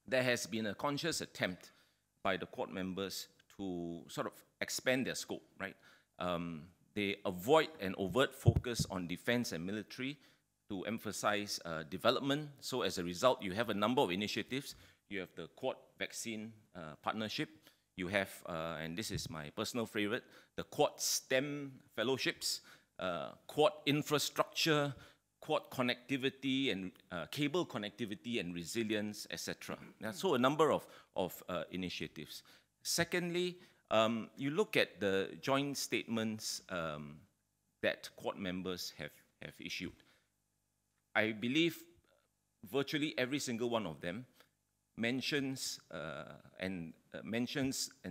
there has been a conscious attempt by the Quad members to sort of expand their scope, right? They avoid an overt focus on defense and military to emphasize development. So as a result, you have a number of initiatives. You have the Quad Vaccine Partnership. You have, and this is my personal favorite, the Quad STEM Fellowships, Quad Infrastructure, Quad Connectivity and Cable Connectivity and Resilience, etc. Yeah, so a number of initiatives. Secondly, you look at the joint statements that Quad members have issued. I believe virtually every single one of them mentions and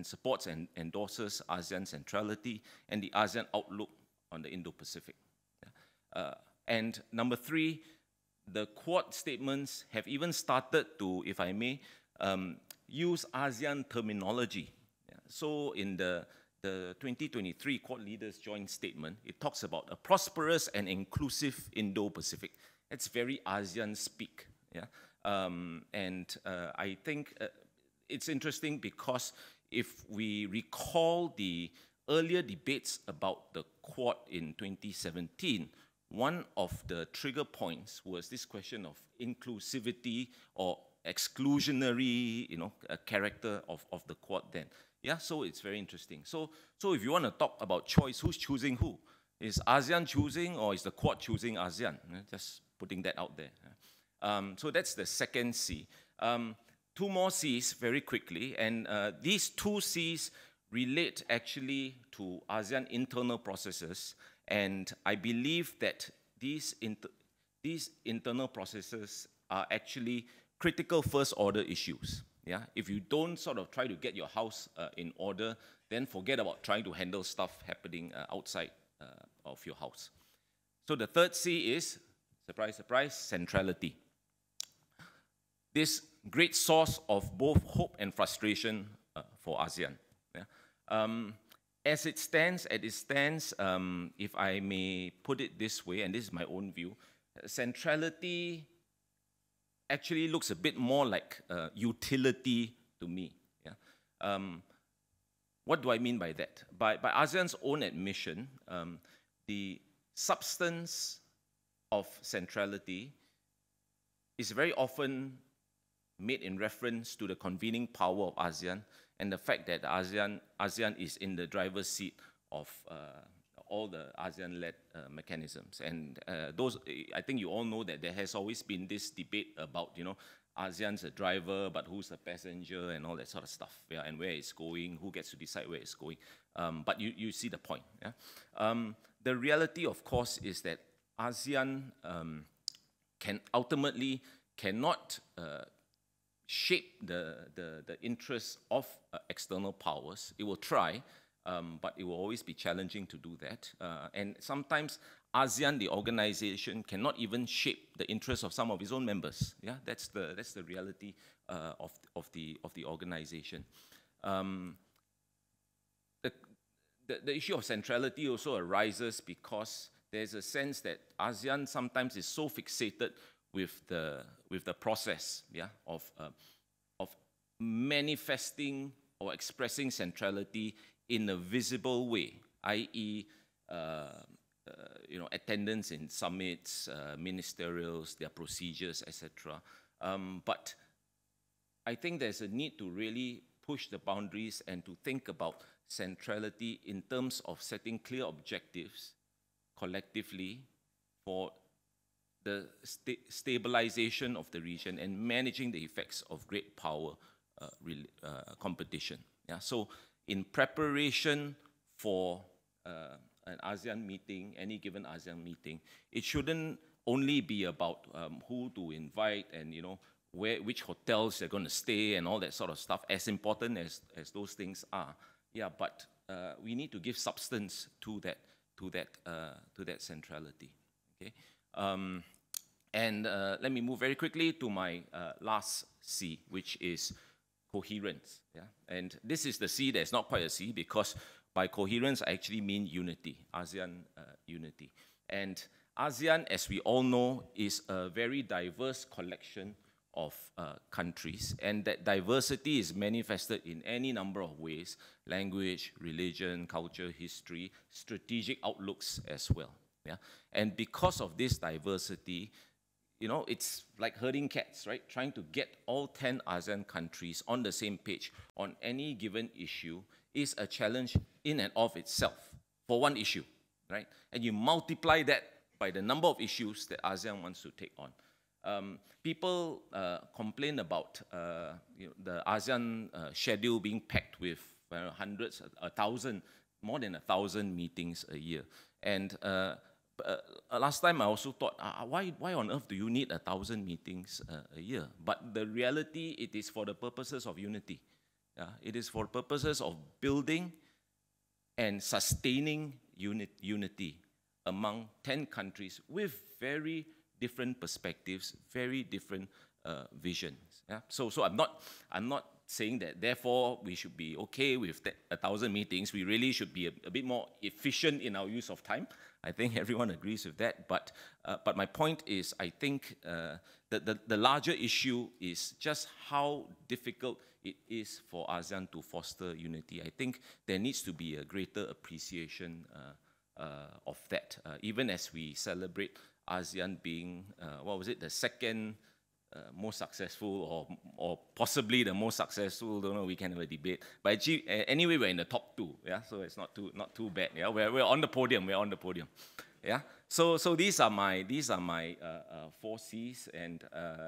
supports and endorses ASEAN centrality and the ASEAN outlook on the Indo-Pacific. Yeah. And number three, the Quad statements have even started to, if I may, use ASEAN terminology. Yeah. So in the 2023 Quad Leaders Joint Statement, it talks about a prosperous and inclusive Indo-Pacific. It's very ASEAN speak. Yeah? I think it's interesting because if we recall the earlier debates about the Quad in 2017, one of the trigger points was this question of inclusivity or exclusionary, character of the Quad then. Yeah, so it's very interesting. So if you want to talk about choice, who's choosing who? Is ASEAN choosing or is the Quad choosing ASEAN? Just putting that out there. So that's the second C. Two more Cs very quickly, and these two Cs relate actually to ASEAN internal processes, and I believe that these internal processes are actually critical first-order issues. Yeah? If you don't sort of try to get your house in order, then forget about trying to handle stuff happening outside of your house. So the third C is, surprise, surprise, centrality. This great source of both hope and frustration for ASEAN. Yeah? As it stands, if I may put it this way, and this is my own view, centrality actually looks a bit more like utility to me. Yeah? What do I mean by that? By ASEAN's own admission, the substance of centrality is very often made in reference to the convening power of ASEAN and the fact that ASEAN is in the driver's seat of all the ASEAN-led mechanisms. And those, I think you all know that there has always been this debate about, you know, ASEAN's a driver, but who's the passenger and all that sort of stuff, yeah, and where it's going, who gets to decide where it's going. But you see the point. Yeah? The reality, of course, is that ASEAN ultimately cannot shape the interests of external powers. It will try, but it will always be challenging to do that. And sometimes ASEAN, the organization, cannot even shape the interests of some of its own members. Yeah, that's the reality of the organization. The issue of centrality also arises because there's a sense that ASEAN sometimes is so fixated with the process, yeah, of manifesting or expressing centrality in a visible way, i.e., you know, attendance in summits, ministerials, their procedures, etc. But I think there's a need to really push the boundaries and to think about centrality in terms of setting clear objectives collectively for the stabilization of the region and managing the effects of great power competition. Yeah? So in preparation for an ASEAN meeting, any given ASEAN meeting, it shouldn't only be about who to invite and, you know, which hotels they're going to stay and all that sort of stuff, as important as those things are. Yeah, but we need to give substance to that centrality. Okay. And let me move very quickly to my last C, which is coherence. Yeah? And this is the C that's not quite a C, because by coherence, I actually mean unity, ASEAN unity. And ASEAN, as we all know, is a very diverse collection of countries, and that diversity is manifested in any number of ways: language, religion, culture, history, strategic outlooks as well. Yeah? And because of this diversity, you know, it's like herding cats, right? Trying to get all 10 ASEAN countries on the same page on any given issue is a challenge in and of itself for one issue, right? And you multiply that by the number of issues that ASEAN wants to take on. People complain about you know, the ASEAN schedule being packed with hundreds, 1,000, more than 1,000 meetings a year. And last time I also thought, why on earth do you need 1,000 meetings a year? But the reality, it is for the purposes of unity. It is for purposes of building and sustaining unity among 10 countries with very different perspectives, very different visions. Yeah? So I'm not saying that therefore we should be okay with 1,000 meetings. We really should be a bit more efficient in our use of time. I think everyone agrees with that. But my point is, I think that the larger issue is just how difficult it is for ASEAN to foster unity. I think there needs to be a greater appreciation of that, even as we celebrate ASEAN being, what was it, the second most successful, or possibly the most successful, don't know, we can have a debate. But anyway, we're in the top 2, yeah, so it's not too bad. Yeah, we're on the podium, yeah. So these are my 4 C's, and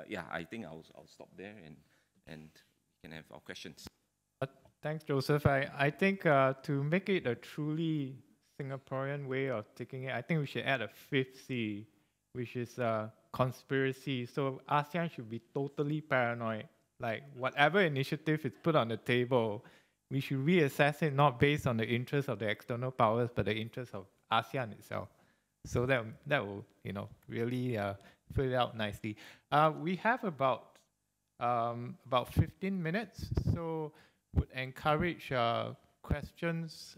yeah, I think I'll stop there and we can have our questions. Thanks, Joseph. I think to make it a truly Singaporean way of taking it, I think we should add a fifth C, which is conspiracy. So ASEAN should be totally paranoid. Like whatever initiative is put on the table, we should reassess it not based on the interests of the external powers, but the interests of ASEAN itself. So that will really fill it out nicely. We have about 15 minutes, so would encourage questions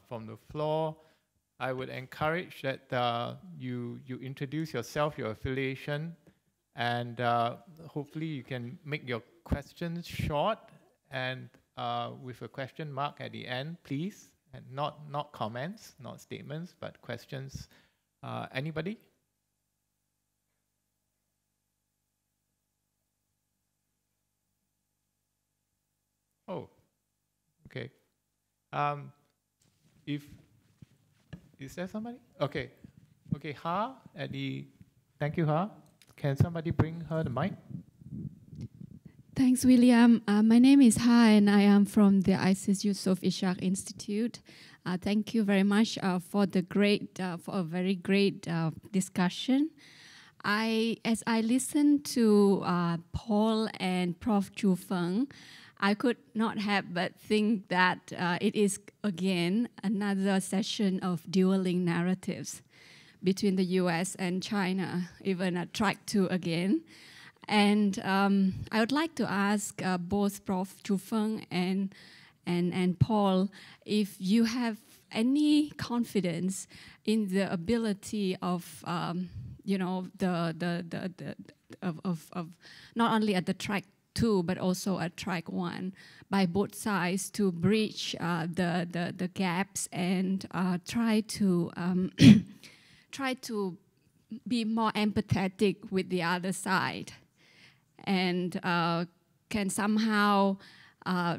from the floor. I would encourage that you introduce yourself, your affiliation, and hopefully you can make your questions short and with a question mark at the end, please, and not comments, not statements, but questions. Anybody? Oh, okay. Is there somebody? Okay. Okay, Ha at the, thank you, Ha. Can somebody bring her the mic? Thanks, William. My name is Ha, and I am from the ISEAS Yusof Ishak Institute. Thank you very much for a very great discussion. As I listened to Paul and Prof. Feng, I could not help but think that it is again another session of dueling narratives between the US and China, even a track 2 again. And I would like to ask both Prof. Feng and Paul if you have any confidence in the ability of of not only at the track 2 but also at track 1 by both sides to bridge the gaps and try to try to be more empathetic with the other side, and can somehow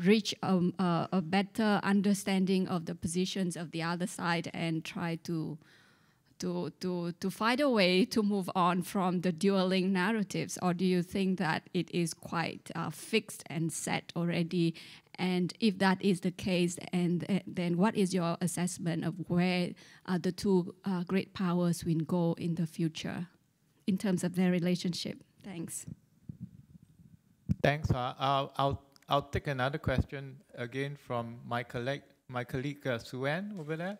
reach a better understanding of the positions of the other side and try to find a way to move on from the dueling narratives? Or do you think that it is quite fixed and set already? And if that is the case, and then what is your assessment of where the two great powers will go in the future in terms of their relationship? Thanks. Thanks. I'll take another question again from my colleague Sue-Ann over there.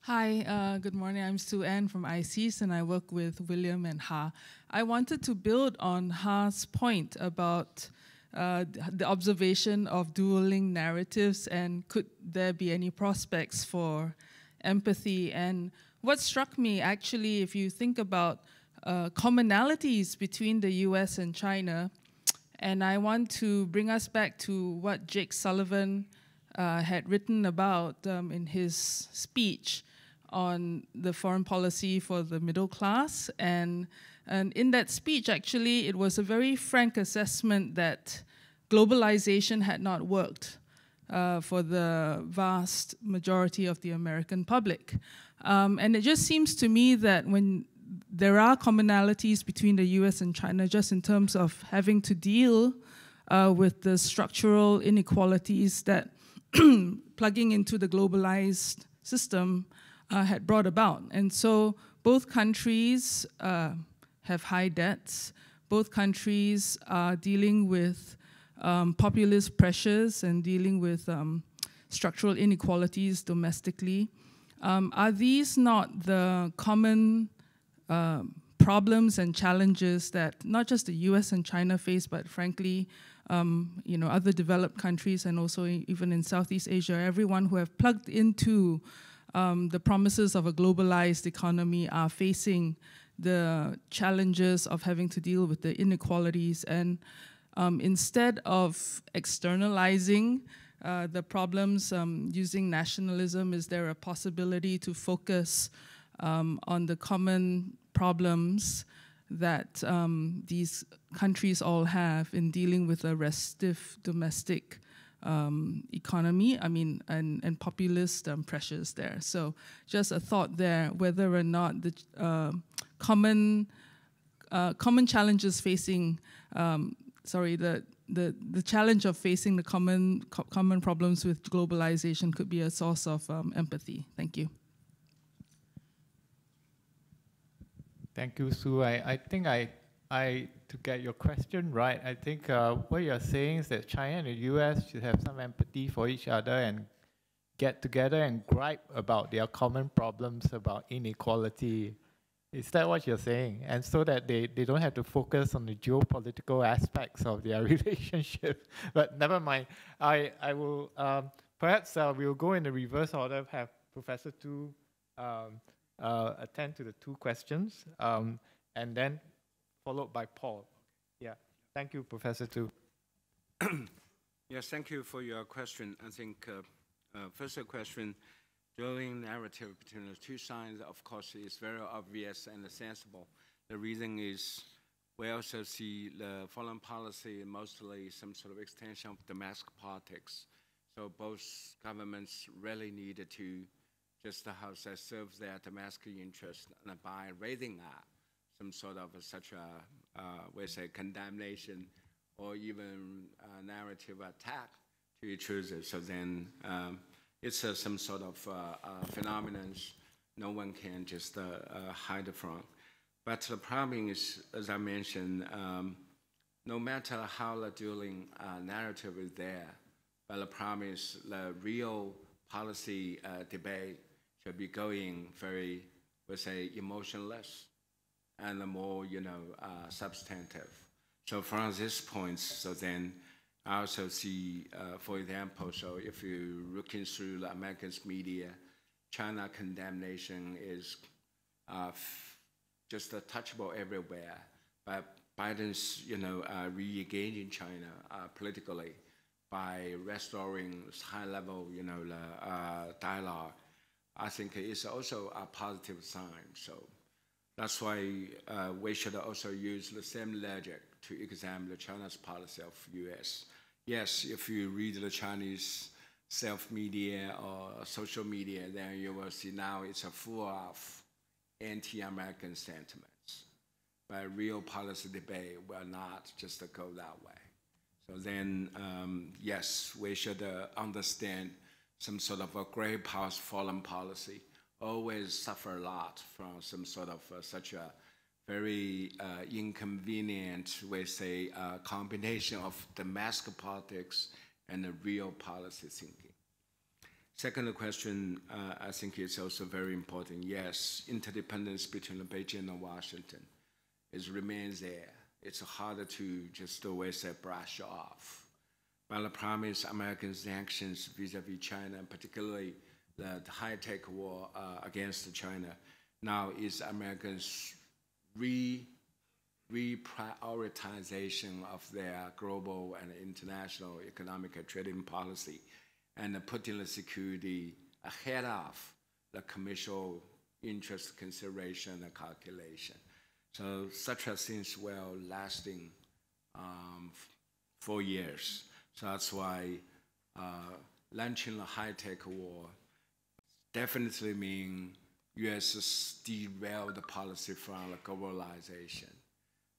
Hi, good morning. I'm Sue-Ann from ISEAS, and I work with William and Ha. I wanted to build on Ha's point about the observation of dueling narratives, and could there be any prospects for empathy? And what struck me, actually, if you think about commonalities between the US and China, and I want to bring us back to what Jake Sullivan had written about in his speech on the foreign policy for the middle class. And in that speech, actually, it was a very frank assessment that globalization had not worked for the vast majority of the American public. And it just seems to me that when there are commonalities between the US and China, just in terms of having to deal with the structural inequalities that plugging into the globalized system had brought about. And so both countries have high debts. Both countries are dealing with populist pressures and dealing with structural inequalities domestically. Are these not the common problems and challenges that not just the US and China face, but frankly, other developed countries and also even in Southeast Asia, everyone who have plugged into the promises of a globalized economy are facing the challenges of having to deal with the inequalities? And instead of externalizing the problems using nationalism, is there a possibility to focus on the common problems that these countries all have in dealing with a restive domestic economy, and populist pressures there? So just a thought there, whether or not the common challenges facing the challenge of facing the common problems with globalization could be a source of empathy. Thank you. Thank you, Sue. I think to get your question right, I think what you're saying is that China and the US should have some empathy for each other and get together and gripe about their common problems about inequality. Is that what you're saying? And so that they don't have to focus on the geopolitical aspects of their relationship. But never mind. I will, perhaps we'll go in the reverse order, have Professor Tu attend to the two questions, and then followed by Paul. Yeah, thank you, Professor Tu. Yes, thank you for your question. I think first question, drawing narrative between the two sides, of course, is very obvious and sensible. The reason is we also see the foreign policy mostly some sort of extension of domestic politics. So both governments really need to just serve their domestic interest, and by raising that, some sort of such a, we say, condemnation or even narrative attack to each other. So then it's some sort of phenomenon no one can just hide from. But the problem is, as I mentioned, no matter how the dueling narrative is there, but the problem is the real policy debate should be going very, we say, emotionless and more, substantive. So from this point, so then I also see, for example, so if you're looking through the American media, China condemnation is just touchable everywhere. But Biden's, re-engaging China politically by restoring high-level, dialogue, I think it's also a positive sign. So that's why we should also use the same logic to examine China's policy of U.S. Yes, if you read the Chinese self-media or social media, then you will see now it's full of anti-American sentiments. But real policy debate will not just go that way. So then, yes, we should understand some sort of a great powers foreign policy always suffer a lot from some sort of such a very inconvenient, we say, combination of domestic politics and the real policy thinking. Second question, I think is also very important. Yes, interdependence between Beijing and Washington remains there. It's harder to just always brush off. But the problem is American sanctions vis-a-vis China, particularly the high-tech war against China, now is Americans' reprioritization of their global and international economic trading policy and putting the security ahead of the commercial interest consideration and calculation. So such a things will lasting 4 years. So that's why launching the high-tech war definitely means U.S. derailed the policy from globalization.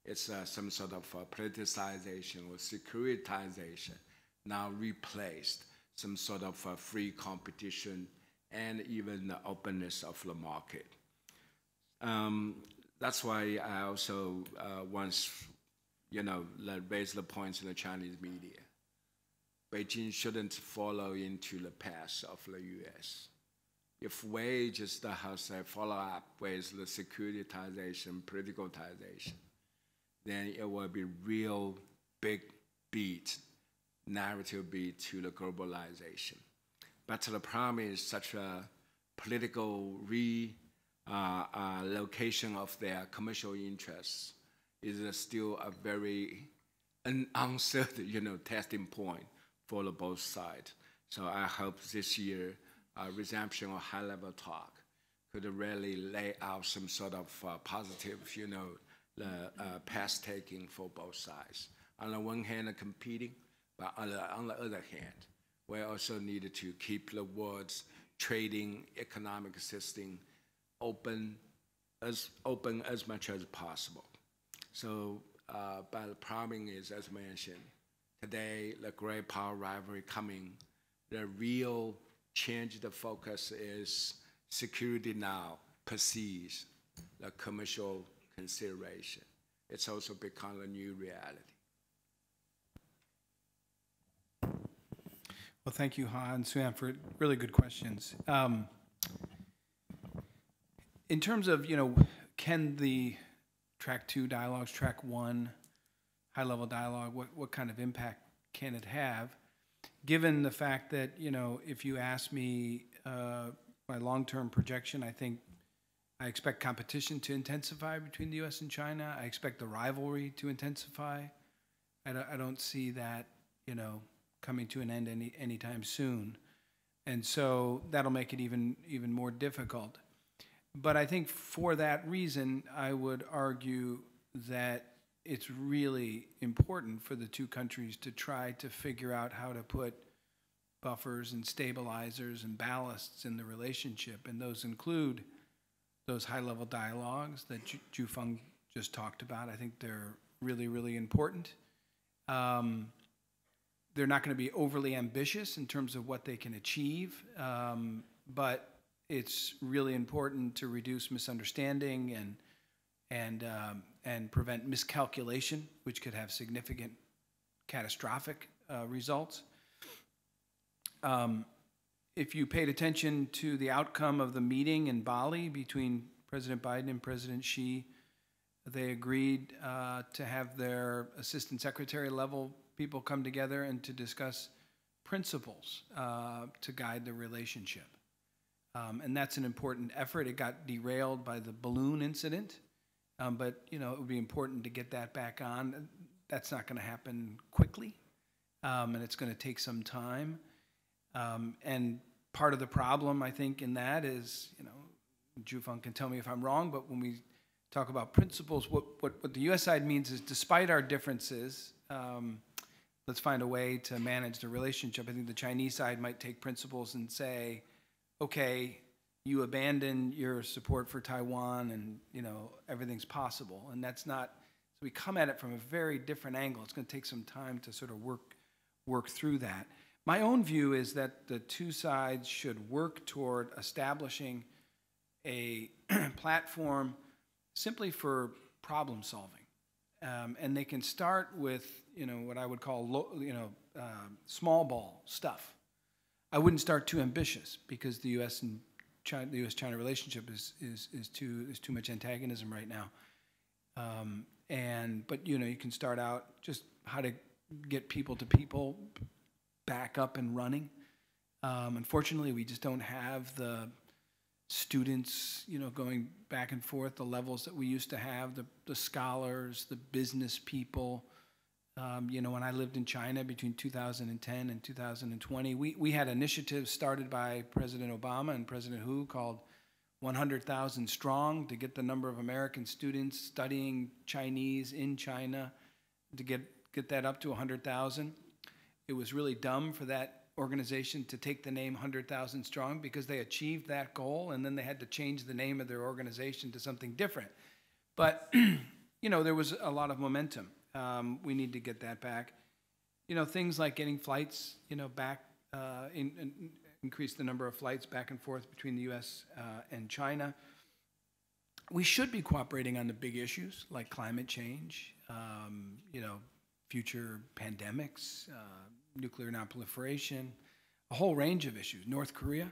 It's some sort of politicization or securitization, now replaced some sort of free competition and even the openness of the market. That's why I also once, raised the points in the Chinese media. Beijing shouldn't follow into the path of the U.S. If we just follow up with the securitization, politicalization, then it will be real big beat, narrative beat to the globalization. But the problem is such a political location of their commercial interests is still a very unanswered, testing point for the both sides. So I hope this year resumption of high-level talk could really lay out some sort of positive, path taking for both sides. On the one hand, competing, but on the other hand, we also needed to keep the world's trading economic system open as much as possible. So but the problem is, as mentioned, today the great power rivalry coming. The real change the focus is security now precedes the commercial consideration. It's also become a new reality. Well, thank you, Ha and Suan, for really good questions. In terms of, can the track 2 dialogues, track 1 high-level dialogue, what kind of impact can it have? Given the fact that, if you ask me my long-term projection, I expect competition to intensify between the U.S. and China. I expect the rivalry to intensify. I don't see that, coming to an end anytime soon. And so that'll make it even more difficult. But I think for that reason, I would argue that it's really important for the two countries to try to figure out how to put buffers and stabilizers and ballasts in the relationship. And those include those high-level dialogues that Feng just talked about. I think they're really, really important. They're not going to be overly ambitious in terms of what they can achieve, but it's really important to reduce misunderstanding and prevent miscalculation, which could have significant catastrophic results. If you paid attention to the outcome of the meeting in Bali between President Biden and President Xi, they agreed to have their assistant secretary level people come together and to discuss principles to guide the relationship. And that's an important effort. It got derailed by the balloon incident, but it would be important to get that back on. That's not going to happen quickly, and it's going to take some time. And part of the problem, I think, in that is, Feng can tell me if I'm wrong, but when we talk about principles, what the U.S. side means is, despite our differences, let's find a way to manage the relationship. I think the Chinese side might take principles and say, okay, you abandon your support for Taiwan and, everything's possible. And that's not, so we come at it from a very different angle. It's going to take some time to sort of work through that. My own view is that the two sides should work toward establishing a platform simply for problem solving. And they can start with, what I would call, small ball stuff. I wouldn't start too ambitious because the U.S. and China, the U.S.-China relationship is too much antagonism right now. But you can start out just how to get people to people back up and running. Unfortunately, we just don't have the students, going back and forth, the levels that we used to have, the scholars, the business people. When I lived in China between 2010 and 2020, we had initiatives started by President Obama and President Hu called 100,000 Strong to get the number of American students studying Chinese in China, to get that up to 100,000. It was really dumb for that organization to take the name 100,000 Strong because they achieved that goal and then they had to change the name of their organization to something different. But, there was a lot of momentum. We need to get that back. Things like getting flights, back, increase the number of flights back and forth between the U.S. And China. We should be cooperating on the big issues like climate change, future pandemics, nuclear nonproliferation, a whole range of issues, North Korea.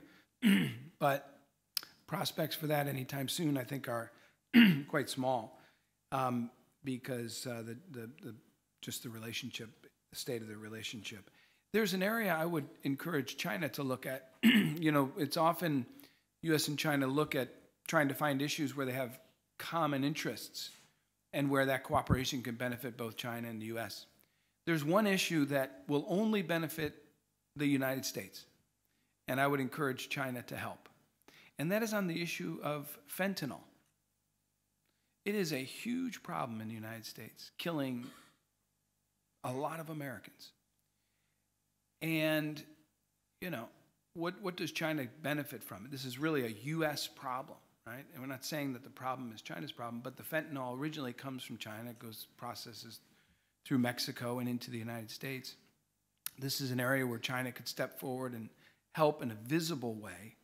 But prospects for that anytime soon, I think, are quite small. Because just the relationship, the state of the relationship. There's an area I would encourage China to look at. It's often U.S. and China look at trying to find issues where they have common interests and where that cooperation can benefit both China and the U.S. There's one issue that will only benefit the United States, and I would encourage China to help. And that is on the issue of fentanyl. It is a huge problem in the United States, killing a lot of Americans. And, what does China benefit from it? This is really a U.S. problem, right? And we're not saying that the problem is China's problem, but the fentanyl originally comes from China, processes through Mexico and into the United States. This is an area where China could step forward and help in a visible way.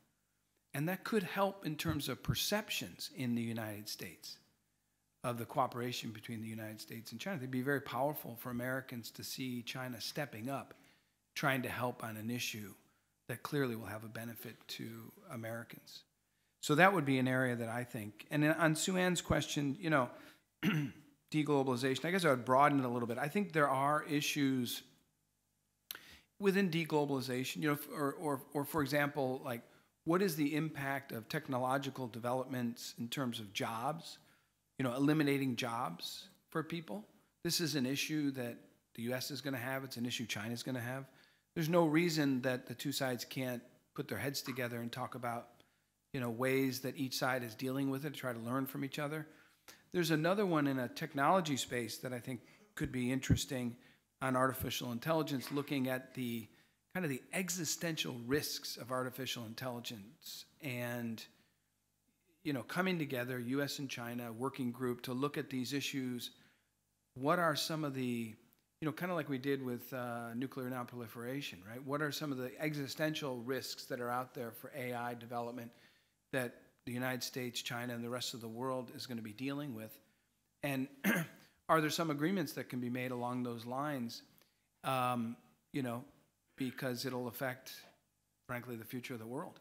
And that could help in terms of perceptions in the United States of the cooperation between the United States and China. It'd be very powerful for Americans to see China stepping up, trying to help on an issue that clearly will have a benefit to Americans. So that would be an area that I think, and on Sue Ann's question, you know, deglobalization, I guess I would broaden it a little bit. I think there are issues within deglobalization, you know, or for example, like, what is the impact of technological developments in terms of jobs, you know, eliminating jobs for people? This is an issue that the US is going to have. It's an issue China's going to have. There's no reason that the two sides can't put their heads together and talk about, you know, ways that each side is dealing with it, to try to learn from each other. There's another one in a technology space that I think could be interesting on artificial intelligence, looking at the kind of the existential risks of artificial intelligence, and, you know, coming together, US and China, working group, to look at these issues. What are some of the, you know, kind of like we did with nuclear nonproliferation, right? What are some of the existential risks that are out there for AI development that the United States, China, and the rest of the world is going to be dealing with? And are there some agreements that can be made along those lines, you know, because it'll affect, frankly, the future of the world.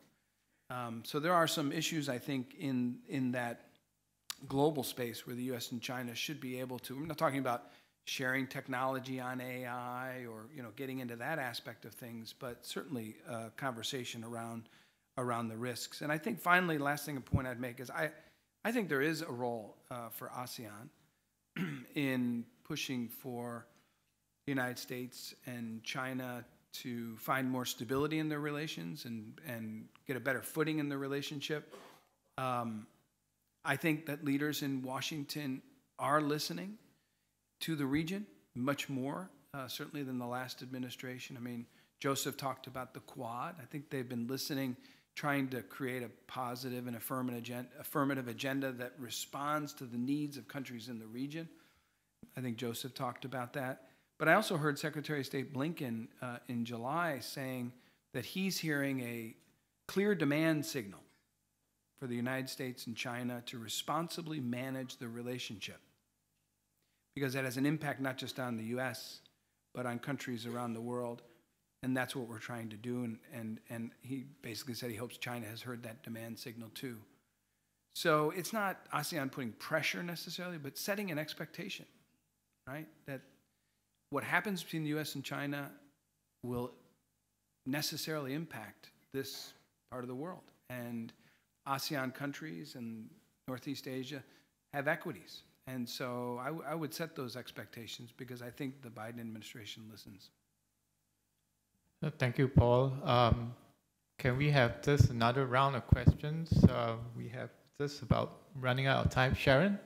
So there are some issues, I think, in that global space where the US and China should be able to, I'm not talking about sharing technology on AI or, you know, getting into that aspect of things, but certainly a conversation around the risks. And I think finally, last thing, a point I'd make is I think there is a role for ASEAN in pushing for the United States and China to find more stability in their relations and get a better footing in their relationship. I think that leaders in Washington are listening to the region much more, certainly than the last administration. I mean, Joseph talked about the Quad. I think they've been listening, trying to create a positive and affirmative agenda that responds to the needs of countries in the region. I think Joseph talked about that. But I also heard Secretary of State Blinken in July saying that he's hearing a clear demand signal for the United States and China to responsibly manage the relationship, because that has an impact not just on the US, but on countries around the world. And that's what we're trying to do. And he basically said he hopes China has heard that demand signal too. So it's not ASEAN putting pressure necessarily, but setting an expectation, right? That what happens between the US and China will necessarily impact this part of the world. And ASEAN countries and Northeast Asia have equities. And so I would set those expectations, because I think the Biden administration listens. Thank you, Paul. Can we have just another round of questions? We have just about running out of time. Sharon?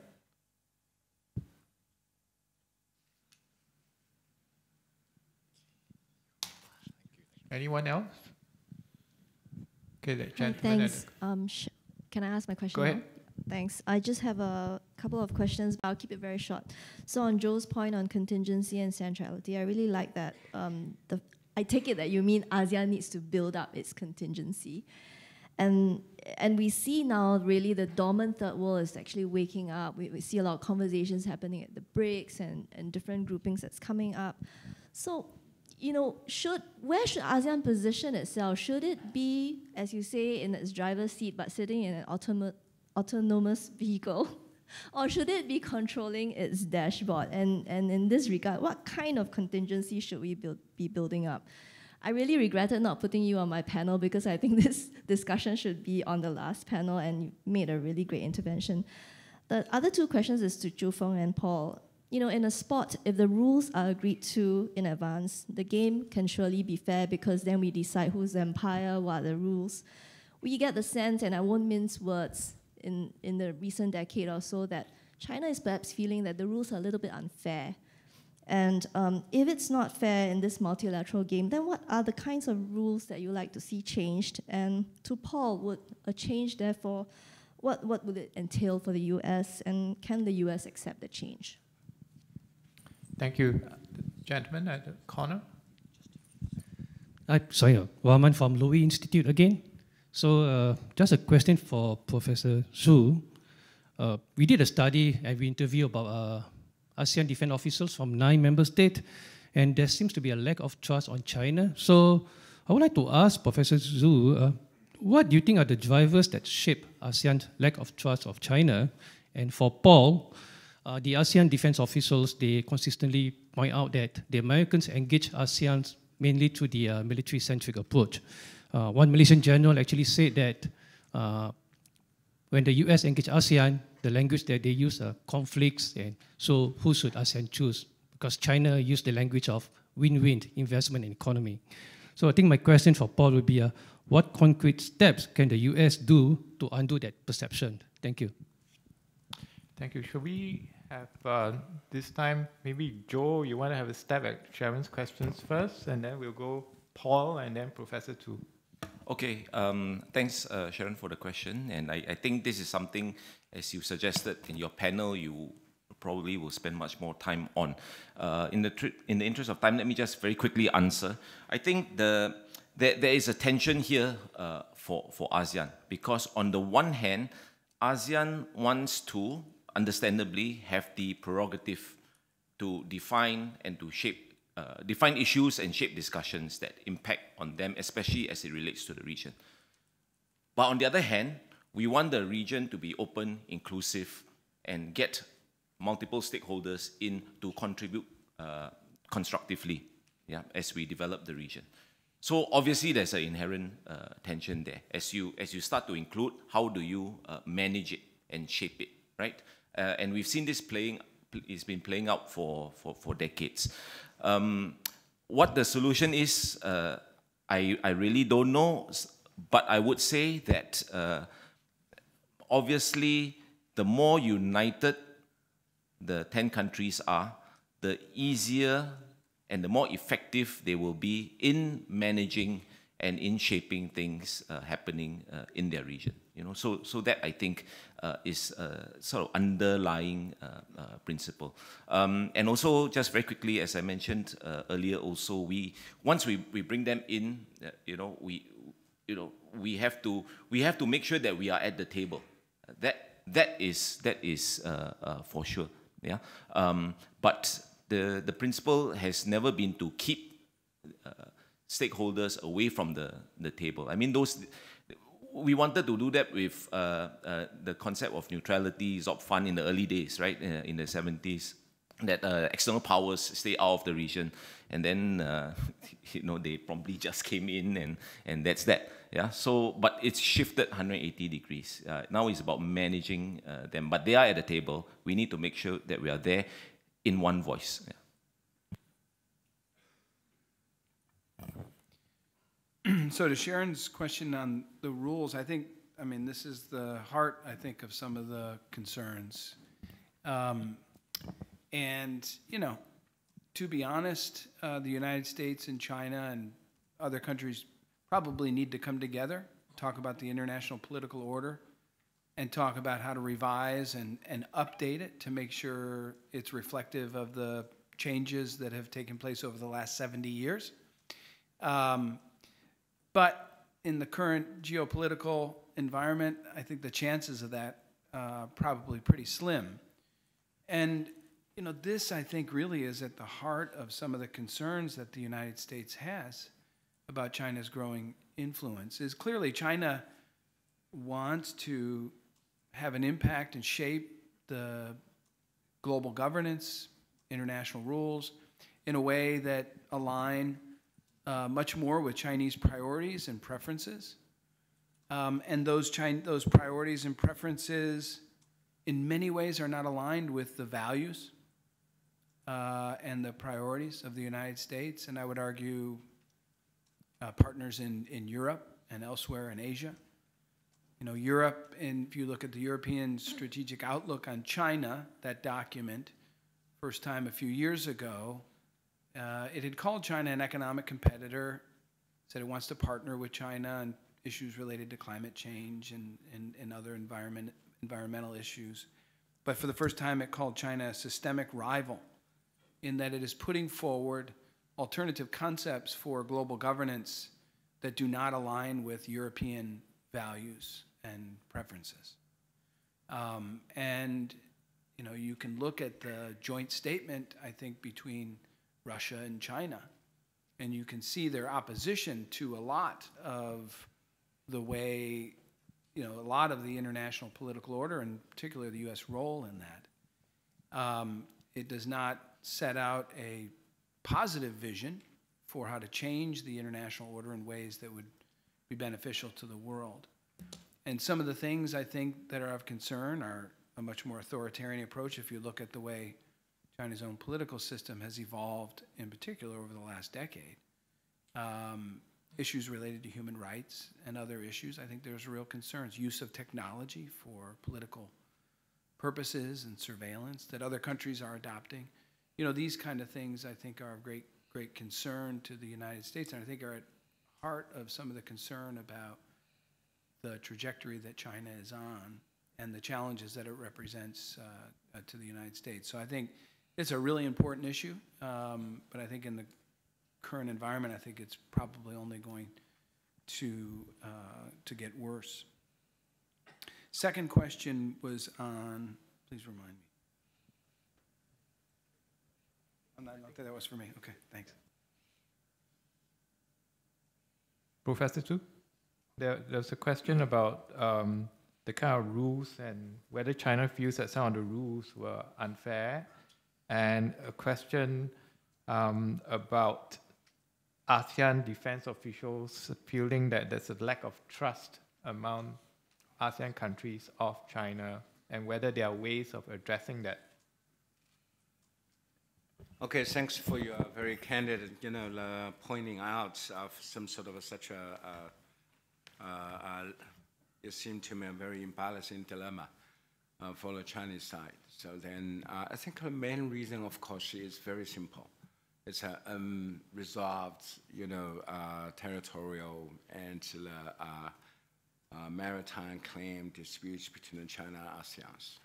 Anyone else? Okay, that gentleman. Thanks. Can I ask my question? Go ahead. Now? Thanks. I just have a couple of questions, but I'll keep it very short. So on Joe's point on contingency and centrality, I really like that. I take it that you mean ASEAN needs to build up its contingency. And we see now really the dormant third world is actually waking up. We see a lot of conversations happening at the BRICS and different groupings that's coming up. So, you know, where should ASEAN position itself? Should it be, as you say, in its driver's seat, but sitting in an autonomous vehicle? Or should it be controlling its dashboard? And in this regard, what kind of contingency should we be building up? I really regretted not putting you on my panel, because I think this discussion should be on the last panel, and you made a really great intervention. The other two questions is to Feng and Paul. You know, in a sport, if the rules are agreed to in advance, the game can surely be fair, because then we decide who's the empire, what are the rules. We get the sense, and I won't mince words, in the recent decade or so, that China is perhaps feeling that the rules are a little bit unfair. And if it's not fair in this multilateral game, then what are the kinds of rules that you like to see changed? And to Paul, would a change therefore what would it entail for the US, and can the US accept the change? Thank you. Gentleman at the corner. Sorry, Rahman from Liow Institute again. So just a question for Professor Zhu. We did a study and we interviewed about ASEAN defense officials from 9 member states, and there seems to be a lack of trust on China. So I would like to ask Professor Zhu, what do you think are the drivers that shape ASEAN's lack of trust of China? And for Paul, the ASEAN defense officials, they consistently point out that the Americans engage ASEAN mainly through the military-centric approach. One Malaysian general actually said that when the US engage ASEAN, the language that they use are conflicts, and so who should ASEAN choose? Because China used the language of win-win investment and economy. So I think my question for Paul would be, what concrete steps can the US do to undo that perception? Thank you. Thank you. Should we have this time, maybe Joe, you want to have a stab at Sharon's questions first, and then we'll go Paul and then Professor Tu. Okay, thanks Sharon for the question, and I think this is something, as you suggested in your panel, you probably will spend much more time on. In the interest of time, let me just very quickly answer. I think there is a tension here for ASEAN, because on the one hand, ASEAN wants to, understandably, have the prerogative to define and to shape, define issues and shape discussions that impact on them, especially as it relates to the region. But on the other hand, we want the region to be open, inclusive, and get multiple stakeholders in to contribute constructively, yeah, as we develop the region. So obviously there's an inherent tension there. As you start to include, how do you manage it and shape it, right? And we've seen this it's been playing out for decades. What the solution is, I really don't know, but I would say that obviously the more united the 10 countries are, the easier and the more effective they will be in managing and in shaping things happening in their region. You know, so that I think is a sort of underlying principle. And also, just very quickly, as I mentioned earlier, also once we bring them in, we have to make sure that we are at the table. That is for sure. Yeah. But the principle has never been to keep stakeholders away from the table. I mean, we wanted to do that with the concept of neutrality, Zopfan in the early days, right, in the 70s, that external powers stay out of the region, and then they promptly just came in, and that's that. Yeah. So, but it's shifted 180 degrees. Now it's about managing them, but they are at the table. We need to make sure that we are there in one voice. Yeah. So to Sharon's question on the rules, I mean, this is the heart, I think, of some of the concerns. And, to be honest, the United States and China and other countries probably need to come together, talk about the international political order, and talk about how to revise and update it to make sure it's reflective of the changes that have taken place over the last 70 years. But in the current geopolitical environment, I think the chances of that probably pretty slim. And this, I think, really is at the heart of some of the concerns that the United States has about China's growing influence. Is clearly China wants to have an impact and shape the global governance, international rules, in a way that align much more with Chinese priorities and preferences. And those priorities and preferences in many ways are not aligned with the values and the priorities of the United States, and I would argue partners in Europe and elsewhere in Asia. Europe, and if you look at the European Strategic Outlook on China, that document, first time a few years ago, it had called China an economic competitor, said it wants to partner with China and issues related to climate change and other environmental issues. But for the first time, it called China a systemic rival in that it is putting forward alternative concepts for global governance that do not align with European values and preferences. And you know, you can look at the joint statement, I think, between Russia and China, and you can see their opposition to a lot of the way, you know, a lot of the international political order, and particularly the U.S. role in that. It does not set out a positive vision for how to change the international order in ways that would be beneficial to the world. And some of the things I think that are of concern are a much more authoritarian approach if you look at the way China's own political system has evolved, in particular over the last decade. Issues related to human rights and other issues, I think there's real concerns. Use of technology for political purposes and surveillance that other countries are adopting. You know, these kind of things I think are of great concern to the United States, and I think are at heart of some of the concern about the trajectory that China is on and the challenges that it represents to the United States. So I think it's a really important issue, but I think in the current environment, I think it's probably only going to get worse. Second question was on, please remind me. I don't think that was for me. Okay, thanks. Professor Tu, there's a question about the kind of rules and whether China feels that some of the rules were unfair, and a question about ASEAN defense officials feeling that there's a lack of trust among ASEAN countries of China, and whether there are ways of addressing that. Okay, thanks for your very candid, pointing out of some sort of such it seemed to me a very imbalancing dilemma for the Chinese side. So then I think the main reason, of course, is very simple. It's a unresolved, territorial and maritime claim disputes between China and ASEAN.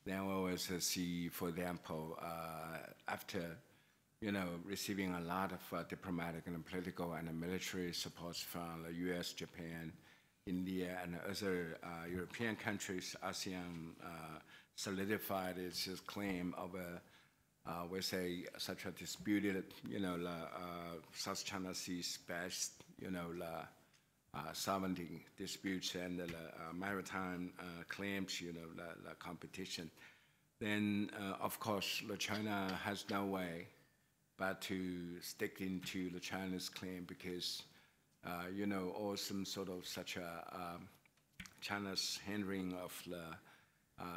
Then we always see, for example, after receiving a lot of diplomatic and political and military support from the U.S., Japan, India, and other European countries, ASEAN solidified its claim of we say such a disputed, South China Sea-based, sovereignty disputes and the maritime claims, the competition. Then, of course, China has no way but to stick into the China's claim because, or some sort of such a China's handling of the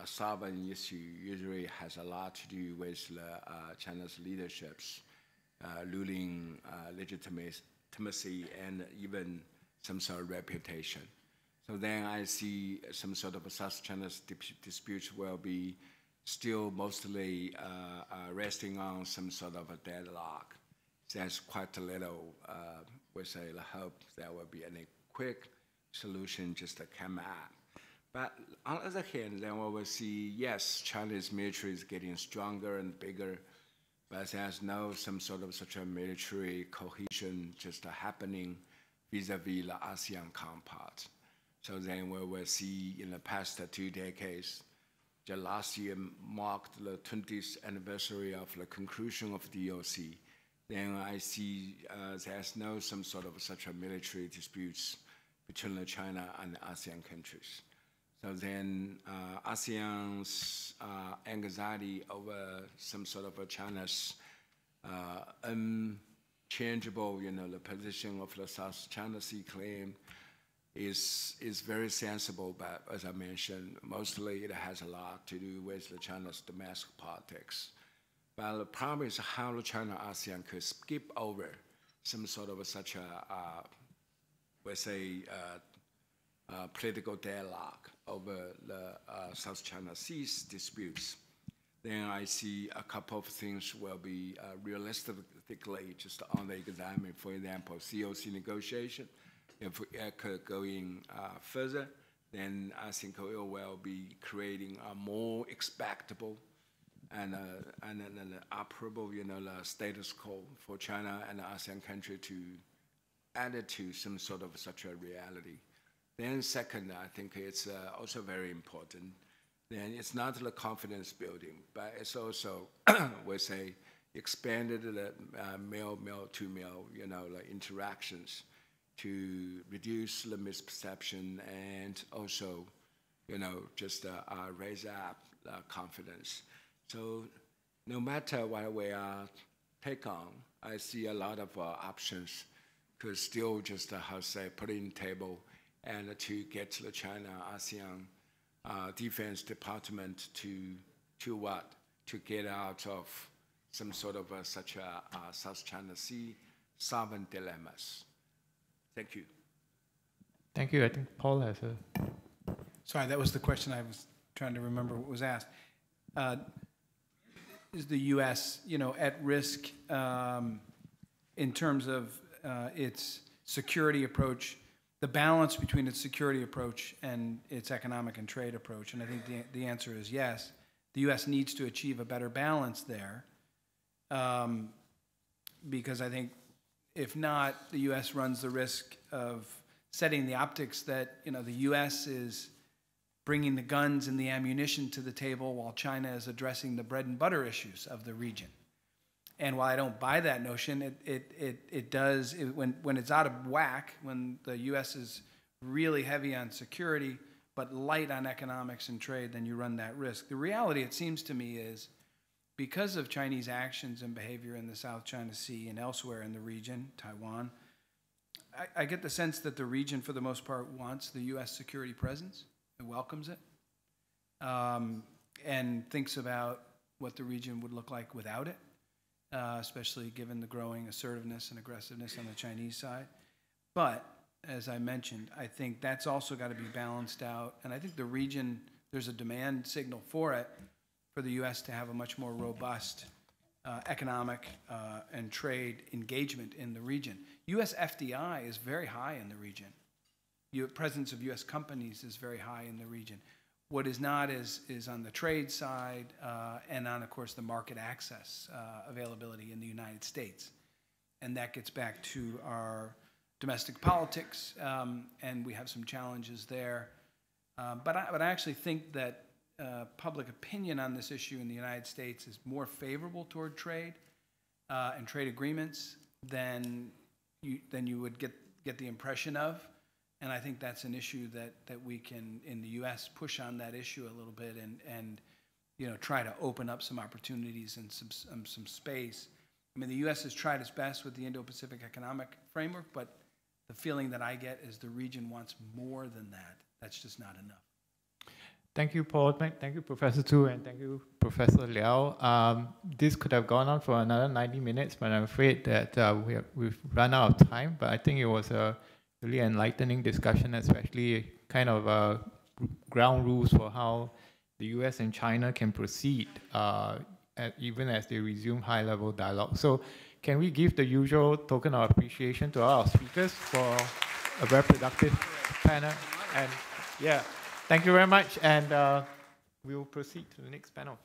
sovereign issue usually has a lot to do with China's leadership's ruling legitimacy and even some sort of reputation. So then I see some sort of South China's disputes will be still mostly resting on some sort of a deadlock. There's quite a little, we say, hope there will be any quick solution just to come out. But on the other hand, then we will see, yes, China's military is getting stronger and bigger, but there's no some sort of such a military cohesion just happening vis-a-vis the ASEAN counterparts. So then we will see in the past 2 decades, just last year marked the 20th anniversary of the conclusion of the DOC. Then I see there's no some sort of such a military disputes between China and ASEAN countries. So then ASEAN's anxiety over some sort of China's unchangeable, the position of the South China Sea claim is very sensible, but as I mentioned, mostly it has a lot to do with the China's domestic politics. But the problem is how China ASEAN could skip over some sort of such a, let's say, political dialogue over the South China Sea's disputes. Then I see a couple of things will be realistically just on the examine. For example, COC negotiation if we could going further, then I think it will be creating a more expectable and an operable, the status quo for China and the ASEAN country to add it to some sort of such a reality. Then second, I think it's also very important. Then it's not the confidence building, but it's also, we say, expanded the male-to-male, like interactions to reduce the misperception and also, just raise up confidence. So no matter what we take on, I see a lot of options could still just, put in table and to get the China-ASEAN Defense Department to what? To get out of some sort of such a South China Sea sovereign dilemmas. Thank you. Thank you. I think Paul has a... Sorry, that was the question I was trying to remember what was asked. Is the U.S., at risk in terms of its security approach, the balance between its security approach and its economic and trade approach? And I think the answer is yes. The U.S. needs to achieve a better balance there because I think if not, the U.S. runs the risk of setting the optics that, the U.S. is bringing the guns and the ammunition to the table while China is addressing the bread and butter issues of the region. And while I don't buy that notion, it does, when it's out of whack, when the U.S. is really heavy on security but light on economics and trade, then you run that risk. The reality, it seems to me, is because of Chinese actions and behavior in the South China Sea and elsewhere in the region, Taiwan, I get the sense that the region, for the most part, wants the U.S. security presence and welcomes it, and thinks about what the region would look like without it, especially given the growing assertiveness and aggressiveness on the Chinese side. But, as I mentioned, I think that's also got to be balanced out, and I think the region, there's a demand signal for it, for the U.S. to have a much more robust economic and trade engagement in the region. U.S. FDI is very high in the region. Presence of U.S. companies is very high in the region. What is not is on the trade side and on, of course, the market access availability in the United States. And that gets back to our domestic politics, and we have some challenges there. But I actually think that public opinion on this issue in the United States is more favorable toward trade and trade agreements than you would get the impression of. And I think that's an issue that we can, in the U.S., push on that issue a little bit and try to open up some opportunities and some space. I mean, the U.S. has tried its best with the Indo-Pacific Economic Framework, but the feeling that I get is the region wants more than that. That's just not enough. Thank you, Paul. Thank you, Professor Tu, and thank you, Professor Liow. This could have gone on for another 90 minutes, but I'm afraid that we've run out of time. But I think it was a really enlightening discussion, especially kind of ground rules for how the US and China can proceed even as they resume high-level dialogue. So can we give the usual token of appreciation to our speakers for a very productive panel? And yeah. Thank you very much, and we'll proceed to the next panel.